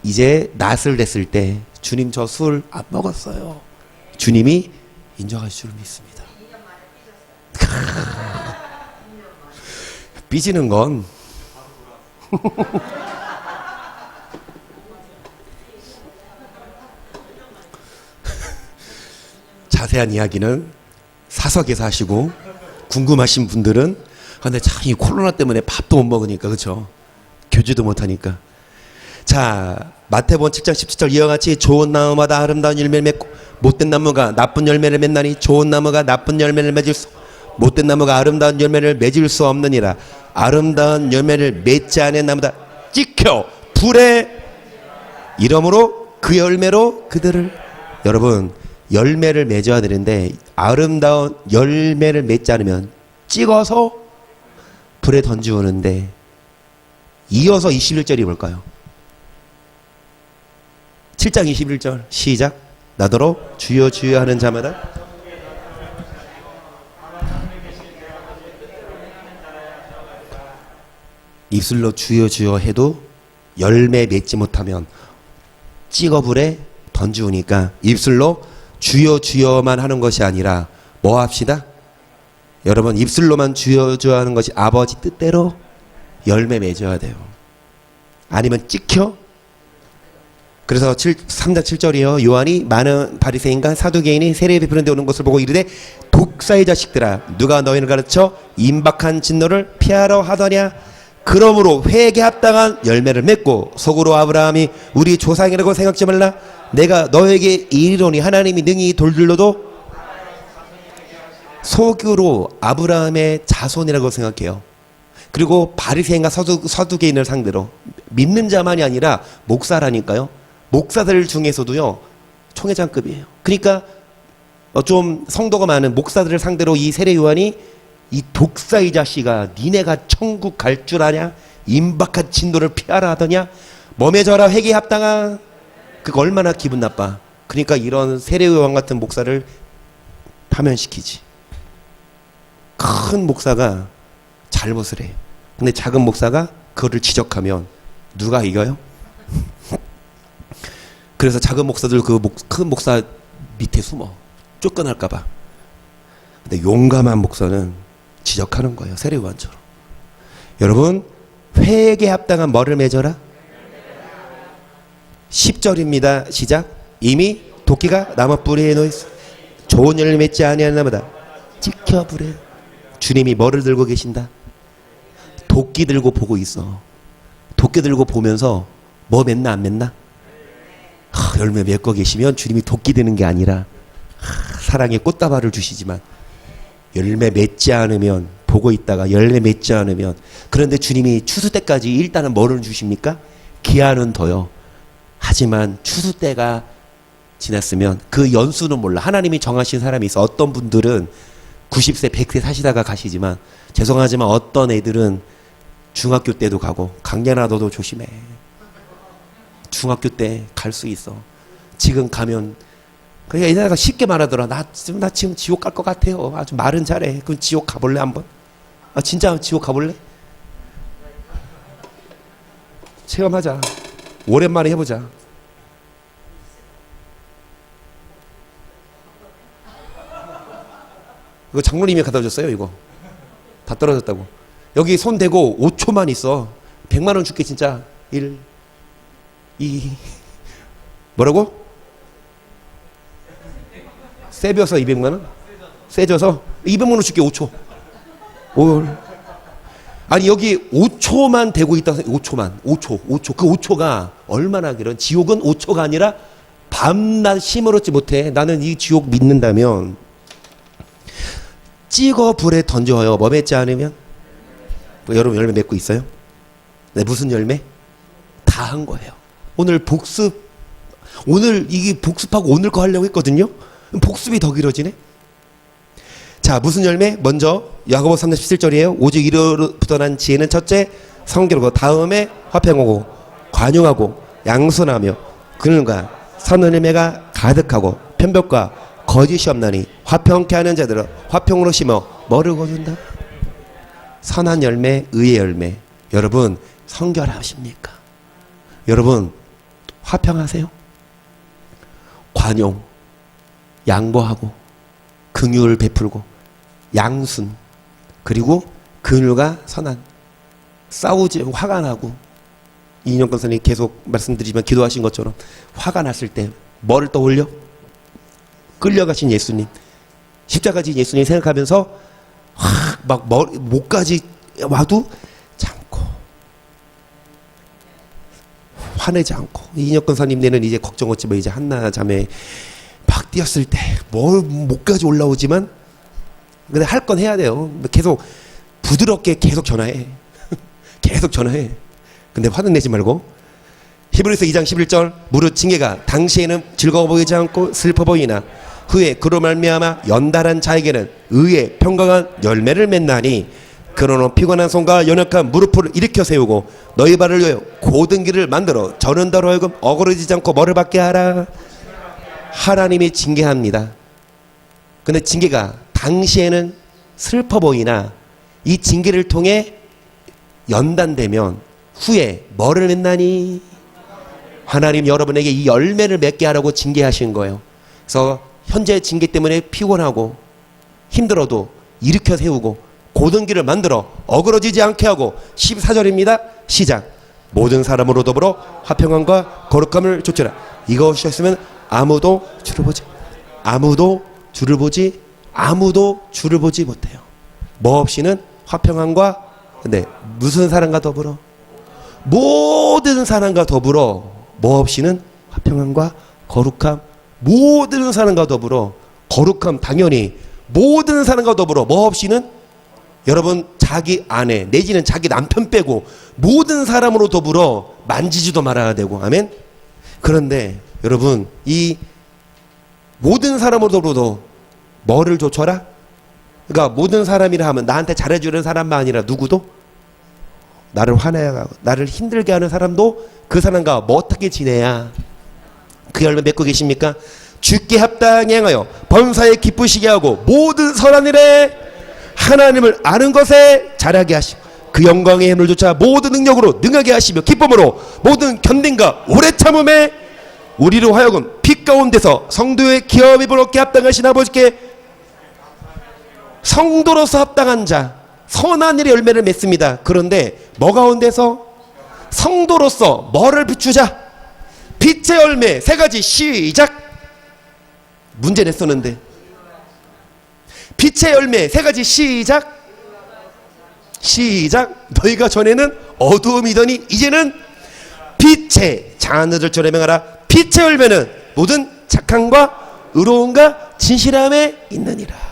이제 낫을 냈을 때 주님 저 술 안 먹었어요. 주님이 인정할 줄 믿습니다. 삐지는 건 자세한 이야기는 사석에서 하시고 궁금하신 분들은 근데 참 이 코로나 때문에 밥도 못 먹으니까 그렇죠? 교제도 못 하니까. 자, 마태복음 7장 17절 이와 같이 좋은 나무마다 아름다운 열매를 맺고 못된 나무가 나쁜 열매를 맺나니 좋은 나무가 나쁜 열매를 맺을 수 못된 나무가 아름다운 열매를 맺을 수 없느니라. 아름다운 열매를 맺지 않은 나무다 찍혀 불에 이러므로 그 열매로 그들을. 여러분 열매를 맺어야 되는데 아름다운 열매를 맺지 않으면 찍어서 불에 던지우는데. 이어서 21절이 뭘까요? 7장 21절 시작. 나더러 주여 주여 하는 자마다 입술로 주여 주여 해도 열매 맺지 못하면 찍어 불에 던지우니까 입술로 주여 주여만 하는 것이 아니라 뭐 합시다? 여러분 입술로만 주여 주여 하는 것이 아버지 뜻대로 열매 맺어야 돼요. 아니면 찍혀. 그래서 3장 7절이요. 요한이 많은 바리새인과 사두개인이 세례 베푸는 데 오는 것을 보고 이르되 독사의 자식들아 누가 너희를 가르쳐 임박한 진노를 피하러 하더냐. 그러므로 회개에 합당한 열매를 맺고 속으로 아브라함이 우리 조상이라고 생각지 말라. 내가 너에게 이르노니 하나님이 능히 돌들로도 속으로 아브라함의 자손이라고 생각해요. 그리고 바리새인과 서두개인을 상대로 믿는 자만이 아니라 목사라니까요. 목사들 중에서도요 총회장급이에요. 그러니까 좀 성도가 많은 목사들을 상대로 이 세례 요한이 이 독사의 자식아 니네가 천국 갈 줄 아냐? 임박한 진노를 피하라 하더냐? 멈해져라 회개에 합당한. 그거 얼마나 기분 나빠. 그러니까 이런 세례 요한 같은 목사를 파면시키지. 큰 목사가 잘못을 해요. 근데 작은 목사가 그거를 지적하면 누가 이겨요? 그래서 작은 목사들 큰 목사 밑에 숨어 쫓겨날까봐. 근데 용감한 목사는 지적하는 거예요. 세례요한처럼. 여러분 회개에 합당한 뭐를 맺어라? 10절입니다. 시작. 이미 도끼가 나무 뿌리에 놓여있어 좋은 열매 맺지 아니하는 나무다 찍혀 불에. 주님이 뭐를 들고 계신다? 도끼 들고 보고 있어. 도끼 들고 보면서 뭐 맺나 안 맺나? 열매 맺고 계시면 주님이 도끼 드는 게 아니라 사랑의 꽃다발을 주시지만 열매 맺지 않으면 보고 있다가 열매 맺지 않으면. 그런데 주님이 추수 때까지 일단은 뭐를 주십니까? 기한은 둬요. 하지만 추수 때가 지났으면 그 연수는 몰라. 하나님이 정하신 사람이 있어. 어떤 분들은 90세 100세 사시다가 가시지만 죄송하지만 어떤 애들은 중학교 때도 가고. 강렬아 너도 조심해. 중학교 때 갈 수 있어. 지금 가면 그러니까 얘네가 쉽게 말하더라. 나 지금 지옥 갈 것 같아요. 아주 말은 잘해. 그럼 지옥 가볼래 한번? 아 진짜 지옥 가볼래? 체험하자. 오랜만에 해보자. 이거 장로님이 갖다 줬어요. 이거 다 떨어졌다고. 여기 손 대고 5초만 있어. 100만 원 줄게 진짜. 1 2 뭐라고? 세벼서 200만 원? 세져서 200만 원 줄게. 5초. 아니 여기 5초만 대고 있다. 5초만. 5초. 그 5초가 얼마나 그런. 지옥은 5초가 아니라 밤낮 시무렇지 못해. 나는 이 지옥 믿는다면 찍어 불에 던져요. 뭐 맺지 않으면? 뭐 여러분 열매 맺고 있어요? 네, 무슨 열매? 다 한 거예요. 오늘 복습. 오늘 이게 복습하고 오늘 거 하려고 했거든요. 복습이 더 길어지네. 자, 무슨 열매? 먼저 야고보서 3장 17절이에요. 오직 이로부터 난 지혜는 첫째 성결하고, 다음에 화평하고 관용하고 양순하며 그늘과 선한 열매가 가득하고 편벽과 거짓이 없나니 화평케 하는 자들은 화평으로 심어 뭐를 거둔다? 선한 열매, 의의 열매. 여러분 성결하십니까? 여러분 화평하세요? 관용, 양보하고 긍휼을 베풀고 양순, 그리고 그늘과 선한, 싸우지, 화가 나고, 이인영 권사님 계속 말씀드리지만 기도하신 것처럼 화가 났을 때 뭐를 떠올려? 끌려가신 예수님, 십자가 진 예수님 생각하면서 막 목까지 와도 참고 화내지 않고. 이인영 권사님네는 이제 걱정 없지 뭐, 이제 한나 자매 막 뛰었을 때 뭘 목까지 올라오지만 근데 할 건 해야 돼요. 계속 부드럽게 계속 전화해. 계속 전화해. 근데 화는 내지 말고. 히브리서 2장 11절, 무릇 징계가 당시에는 즐거워 보이지 않고 슬퍼 보이나 후에 그로 말미암아 연달한 자에게는 의의 평강한 열매를 맺나니, 그러나 피곤한 손과 연약한 무릎을 일으켜 세우고 너희 발을 위하여 고든 길을 만들어 저는 다로 하여금 어그러지지 않고 뭐를 받게 하라. 하나님이 징계합니다. 근데 징계가 당시에는 슬퍼 보이나 이 징계를 통해 연단되면 후에 뭐를 맺나니? 하나님 여러분에게 이 열매를 맺게 하라고 징계하신 거예요. 그래서 현재 징계 때문에 피곤하고 힘들어도 일으켜 세우고 고든 길을 만들어 어그러지지 않게 하고, 14절입니다. 시작. 모든 사람으로 더불어 화평함과 거룩함을 좇으라. 이것이었으면 아무도 주를 보지 못해요. 뭐 없이는 화평함과, 근데 무슨 사람과 더불어? 모든 사람과 더불어. 뭐 없이는 화평함과 거룩함. 모든 사람과 더불어. 거룩함 당연히 모든 사람과 더불어. 뭐 없이는? 여러분 자기 아내 내지는 자기 남편 빼고 모든 사람으로 더불어 만지지도 말아야 되고. 아멘. 그런데 여러분 이 모든 사람으로 더불어도 뭐를 좇아라? 그러니까 모든 사람이라 하면 나한테 잘해주는 사람만 아니라 누구도, 나를 화내게 하고 나를 힘들게 하는 사람도 그 사람과 뭐 어떻게 지내야 그 열매 맺고 계십니까? 주께 합당히 행하여 범사에 기쁘시게 하고 모든 선한 일에 하나님을 아는 것에 잘하게 하시고 그 영광의 힘을 좇아 모든 능력으로 능하게 하시며 기쁨으로 모든 견딘과 오래 참음에 우리로 하여금 빛 가운데서 성도의 기업이 부럽게 합당하신 아버지께 성도로서 합당한 자 선한 일의 열매를 맺습니다. 그런데 뭐 가운데서? 성도로서 뭐를 비추자? 빛의 열매 세 가지. 시작. 문제 냈었는데 빛의 열매 세 가지. 시작. 너희가 전에는 어두움이더니 이제는 빛의 자녀들처럼 행하라. 빛의 열매는 모든 착함과 의로움과 진실함에 있느니라.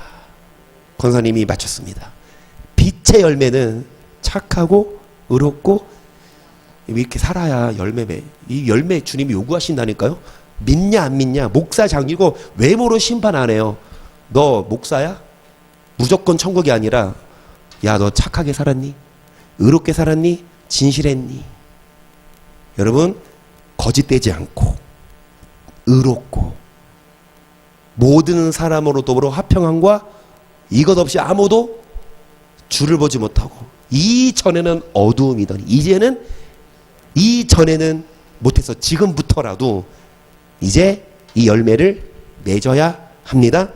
권사님이 마쳤습니다. 빛의 열매는 착하고 의롭고 이렇게 살아야 열매 이 열매 주님이 요구하신다니까요. 믿냐 안 믿냐. 목사장이고 외모로 심판 안 해요. 너 목사야? 무조건 천국이 아니라 야 너 착하게 살았니? 의롭게 살았니? 진실했니? 여러분 거짓되지 않고 의롭고 모든 사람으로 더불어 화평함과 이것 없이 아무도 주를 보지 못하고, 이전에는 어두움이더니 이제는, 이전에는 못해서 지금부터라도 이제 이 열매를 맺어야 합니다.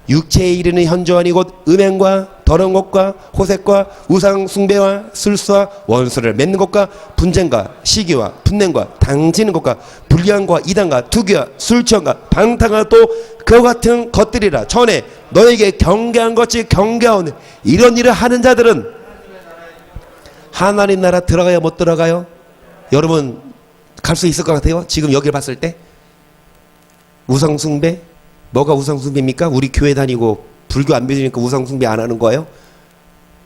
육체에 이르는 현저하니 곧 음행과 더러운 것과 호색과 우상 숭배와 술수와 원수를 맺는 것과 분쟁과 시기와 분냄과 당지는 것과 불량과 이단과 투기와 술취함과 방탕과 또 그와 같은 것들이라. 전에 너에게 경계한 것이 경계하오니 이런 일을 하는 자들은 하나님 나라 들어가야 못 들어가요? 여러분 갈 수 있을 것 같아요? 지금 여기를 봤을 때 우상숭배? 뭐가 우상숭배입니까? 우리 교회 다니고 불교 안 믿으니까 우상숭배 안 하는 거예요?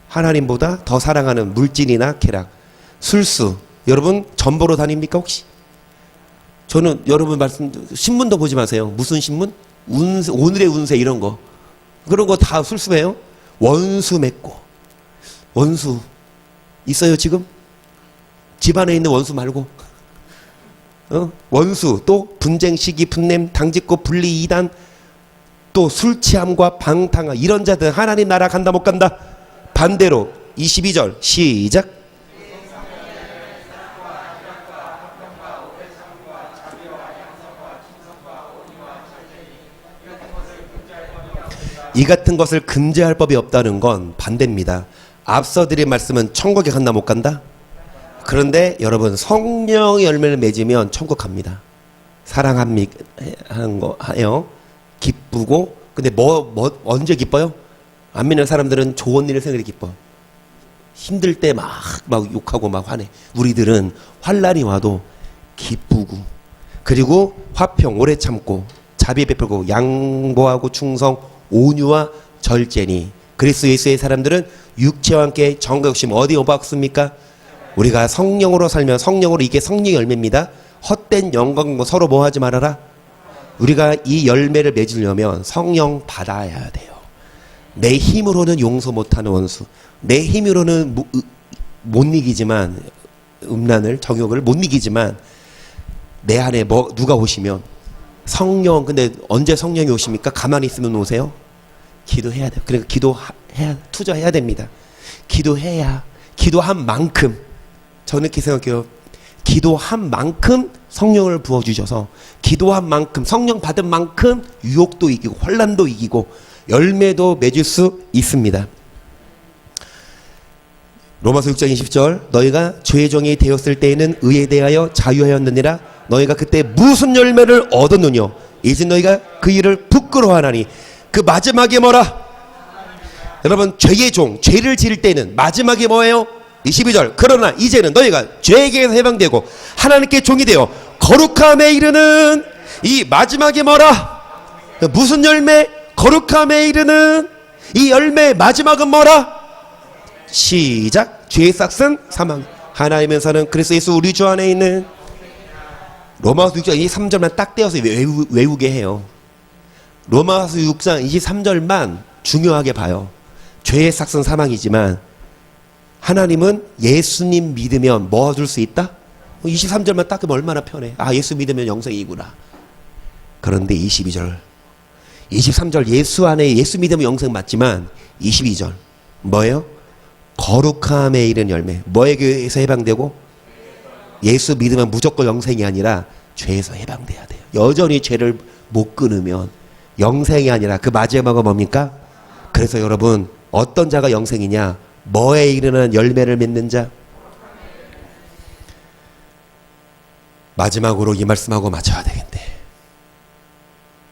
하나님보다 더 사랑하는 물질이나 쾌락, 술수. 여러분 전보로 다닙니까 혹시? 저는 여러분 말씀 신문도 보지 마세요. 무슨 신문? 운세, 오늘의 운세 이런 거. 그런 거 다 술수해요. 원수 맺고. 원수 있어요 지금? 집안에 있는 원수 말고. 원수, 또 분쟁, 시기, 분냄, 당짓고, 분리, 이단, 또 술 취함과 방탕함, 이런 자들 하나님 나라 간다 못 간다? 반대로 22절 시작. 이 같은 것을 금제할 법이 없다는 건 반대입니다. 앞서 드린 말씀은 천국에 간다 못 간다? 그런데 여러분 성령의 열매를 맺으면 천국 갑니다. 사랑합니다 하는 거 해요. 기쁘고. 근데 언제 기뻐요? 안 믿는 사람들은 좋은 일을 생각해 기뻐. 힘들 때 막 욕하고 막 화내. 우리들은 환난이 와도 기쁘고, 그리고 화평 오래 참고, 자비 베풀고, 양보하고, 충성 온유와 절제니. 그리스도 예수의 사람들은 육체와 함께 정과 욕심 어디 오박습니까? 우리가 성령으로 살면 성령으로, 이게 성령의 열매입니다. 헛된 영광 서로 뭐 하지 말아라. 우리가 이 열매를 맺으려면 성령 받아야 돼요. 내 힘으로는 용서 못하는 원수, 내 힘으로는 못 이기지만, 음란을, 정욕을 못 이기지만, 내 안에 누가 오시면 성령. 근데 언제 성령이 오십니까? 가만히 있으면 오세요? 기도해야 돼요. 그러니까 투자해야 됩니다. 기도한 만큼, 저는 이렇게 생각해요. 기도한 만큼 성령을 부어주셔서, 기도한 만큼, 성령 받은 만큼 유혹도 이기고 환난도 이기고 열매도 맺을 수 있습니다. 로마서 6장 20절 너희가 죄의 종이 되었을 때에는 의에 대하여 자유하였느니라. 너희가 그때 무슨 열매를 얻었느뇨? 이제 너희가 그 일을 부끄러워하나니. 그 마지막에 뭐라? 여러분 죄의 종, 죄를 지을 때는 마지막에 뭐예요? 22절 그러나 이제는 너희가 죄에게서 해방되고 하나님께 종이 되어 거룩함에 이르는 이 마지막에 뭐라? 무슨 열매? 거룩함에 이르는 이 열매의 마지막은 뭐라? 시작. 죄의 싹은 사망, 하나님의 사는 그리스도 예수 우리 주 안에 있는. 로마서 6장 23절만 딱 떼어서 외우게 해요. 로마서 6장 23절만 중요하게 봐요. 죄의 싹은 사망이지만 하나님은 예수님 믿으면 뭐 줄 수 있다? 23절만 딱 보면 얼마나 편해. 아, 예수 믿으면 영생이구나. 그런데 22절 23절 예수 안에, 예수 믿으면 영생 맞지만 22절 뭐예요? 거룩함에 이른 열매. 뭐에게서 해방되고? 예수 믿으면 무조건 영생이 아니라 죄에서 해방돼야 돼요. 여전히 죄를 못 끊으면 영생이 아니라 그 마지막은 뭡니까? 그래서 여러분 어떤 자가 영생이냐? 뭐에 이르는 열매를 맺는 자. 마지막으로 이 말씀하고 마쳐야 되겠는데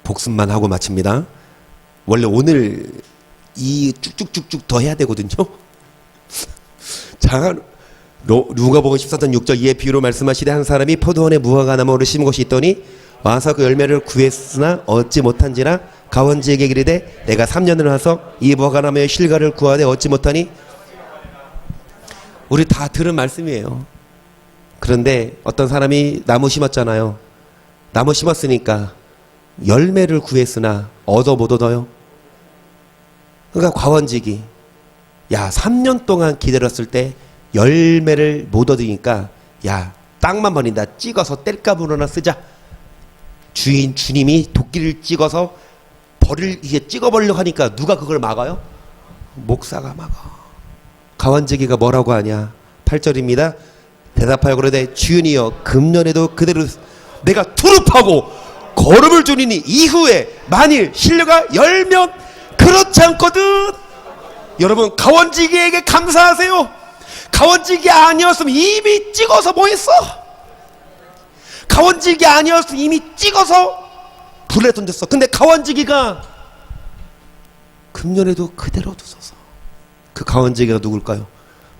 복습만 하고 마칩니다. 원래 오늘 이 쭉쭉쭉쭉 더 해야 되거든요. 자, 누가복음 14장 6절 이에 비유로 말씀하시되 한 사람이 포도원에 무화과 나무를 심은 것이 있더니 와서 그 열매를 구했으나 얻지 못한지라 가원지에게 이르되 내가 3년을 와서 이 무화과 나무의 실과를 구하되 얻지 못하니. 우리 다 들은 말씀이에요. 그런데 어떤 사람이 나무 심었잖아요. 나무 심었으니까 열매를 구했으나 얻어 못 얻어요? 그러니까 과원지기. 야, 3년 동안 기다렸을 때 열매를 못 얻으니까 야, 땅만 버린다. 찍어서 땔감으로나 쓰자. 주님이 도끼를 찍어서 이게 찍어버리려고 하니까 누가 그걸 막아요? 목사가 막아. 가원지기가 뭐라고 하냐? 8절입니다. 대답하여 그러되 주인이여 금년에도 그대로 내가 투릅하고 거름을 주니니 이후에 만일 신뢰가 열면 그렇지 않거든. 여러분 가원지기에게 감사하세요. 가원지기 아니었으면 이미 찍어서 뭐 했어? 가원지기 아니었으면 이미 찍어서 불에 던졌어. 근데 가원지기가 금년에도 그대로 두소서. 그 가원지기가 누굴까요?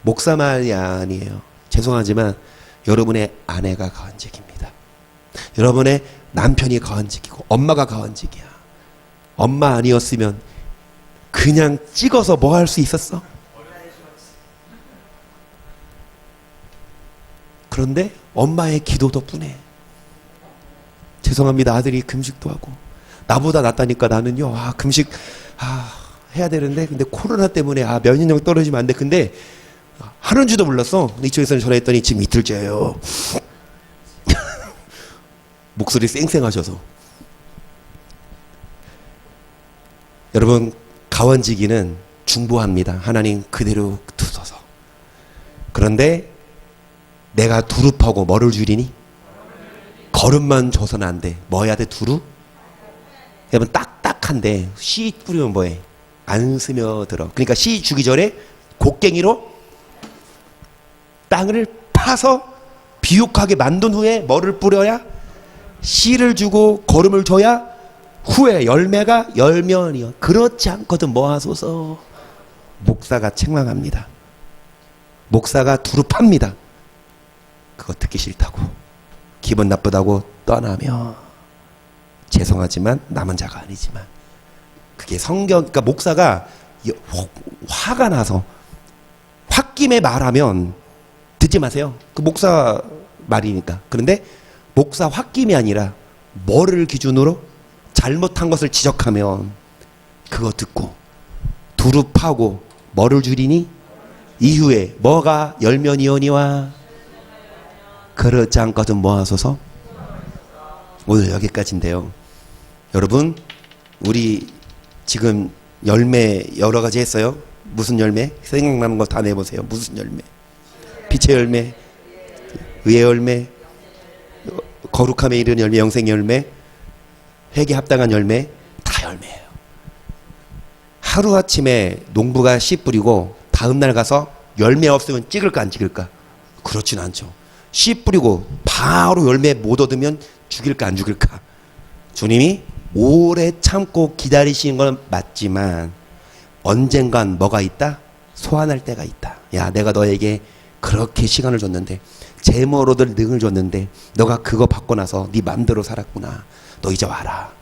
목사만이 아니에요. 죄송하지만 여러분의 아내가 가원지기입니다. 여러분의 남편이 가원지기고 엄마가 가원지기야. 엄마 아니었으면 그냥 찍어서 뭐 할 수 있었어? 그런데 엄마의 기도 덕분에, 죄송합니다, 아들이 금식도 하고 나보다 낫다니까 나는요, 금식 해야 되는데 근데 코로나 때문에 면역력 떨어지면 안 돼. 근데 하는 줄도 몰랐어. 이쪽에서는 전화했더니 지금 이틀째예요. 목소리 쌩쌩하셔서. 여러분, 가원지기는 중보합니다. 하나님 그대로 두소서. 그런데 내가 두릅하고 뭐를 줄이니? 거름만 줘서는 안 돼. 뭐 해야 돼? 두루? 여러분, 딱딱한데 씨 뿌리면 뭐해? 안 스며들어. 그러니까 씨 주기 전에 곡괭이로 땅을 파서 비옥하게 만든 후에 뭐를 뿌려야? 씨를 주고 거름을 줘야 후에 열매가 열면이요. 그렇지 않거든 뭐 하소서. 목사가 책망합니다. 목사가 두릅합니다. 그거 듣기 싫다고, 기분 나쁘다고 떠나며, 죄송하지만 남은 자가 아니지만, 그게 성경. 그러니까 목사가 화가 나서 홧김에 말하면 듣지 마세요. 그 목사 말이니까. 그런데 목사 홧김이 아니라 뭐를 기준으로 잘못한 것을 지적하면 그거 듣고 두릅하고 뭐를 줄이니? 이후에 뭐가 열면이오니와 그렇지 않거든 뭐 하소서. 오늘 여기까지인데요. 여러분, 우리 지금 열매 여러 가지 했어요. 무슨 열매? 생각나는 거 다 내보세요. 무슨 열매? 빛의 열매, 의의 열매, 거룩함에 이르는 열매, 영생 열매, 회개 합당한 열매, 다 열매예요. 하루아침에 농부가 씨 뿌리고 다음날 가서 열매 없으면 찍을까 안 찍을까? 그렇진 않죠. 씨 뿌리고 바로 열매 못 얻으면 죽일까 안 죽일까? 주님이 오래 참고 기다리시는 건 맞지만 언젠간 뭐가 있다? 소환할 때가 있다. 야, 내가 너에게 그렇게 시간을 줬는데, 재물로들 능을 줬는데 너가 그거 받고 나서 네 맘대로 살았구나. 너 이제 와라.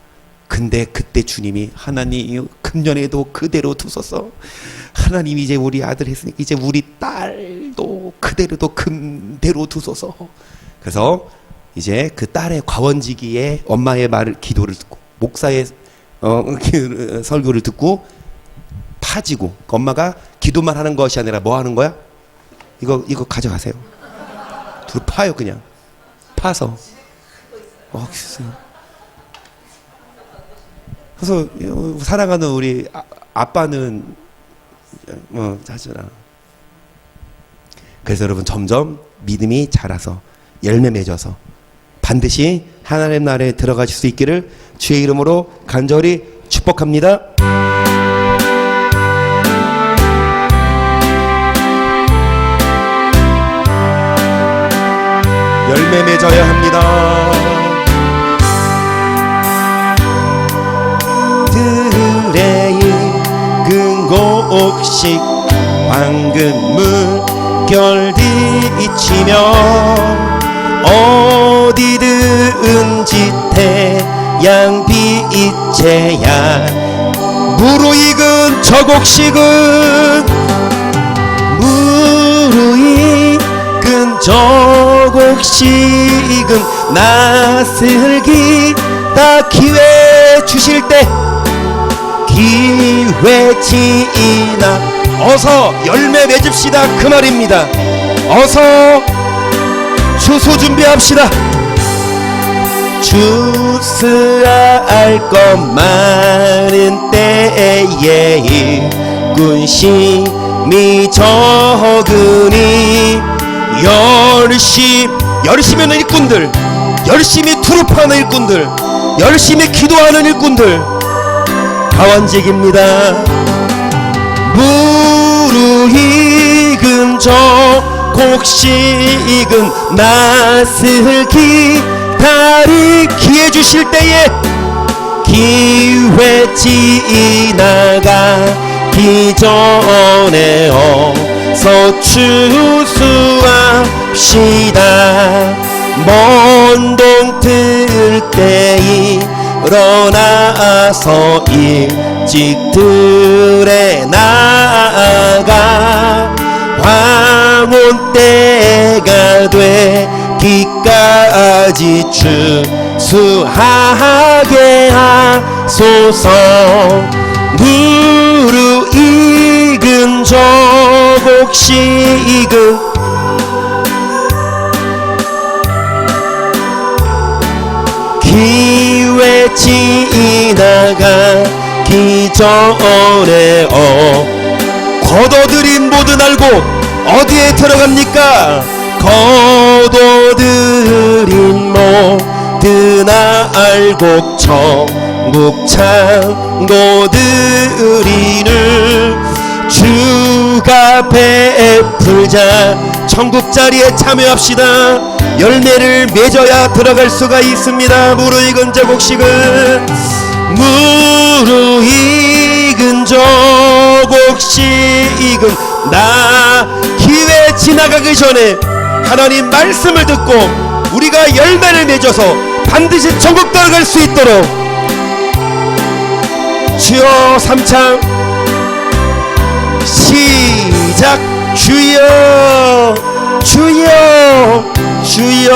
근데 그때 주님이, 하나님 금년에도 그대로 두소서. 하나님 이제 우리 아들 했으니까 이제 우리 딸도 그대로도 금대로 두소서. 그래서 이제 그 딸의 과원지기에 엄마의 말을, 기도를 듣고 목사의 설교를 듣고 파지고, 엄마가 기도만 하는 것이 아니라 뭐 하는 거야? 이거 가져가세요. 둘 파요. 그냥 파서. 그래서 사랑하는 우리 아빠는 하잖아. 그래서 여러분, 점점 믿음이 자라서 열매 맺어서 반드시 하나님 나라에 들어가실 수 있기를 주의 이름으로 간절히 축복합니다. 열매 맺어야 합니다. 들의 익은 곡식 황금 물결비치며 어디든지 태양빛에야 무르익은 저 곡식은 무르익은 저 곡식은 낯을 기다 기회 주실 때 기회 지나 어서 열매 맺읍시다 그 말입니다. 어서 추수 준비합시다. 추수할 것 많은 때에 일꾼심이 적으니 열심히 하는 일꾼들, 열심히 투르파하는 일꾼들, 열심히 기도하는 일꾼들 가원직입니다. 무르익은 저 곡식은 낯을 기다리기에 주실 때에 기회 지나가기 전에 어서 추수합시다. 먼 동 뜰 때 일어나서 일찍 들에 나가 황혼 때가 되기까지 추수하게 하소서. 무르익은 저곡식은 기회 지나가기 전에 거둬들인 모든 알고 어디에 들어갑니까? 거둬들인 모든 알곡 천국 창고들이를 주가 베풀자. 천국 자리에 참여합시다. 열매를 맺어야 들어갈 수가 있습니다. 무르익은 저곡식은 무르익은 저곡식은 나 기회 지나가기 전에 하나님 말씀을 듣고 우리가 열매를 맺어서 반드시 천국 들어갈 수 있도록 주여 삼창 시작. 주여 주여 주여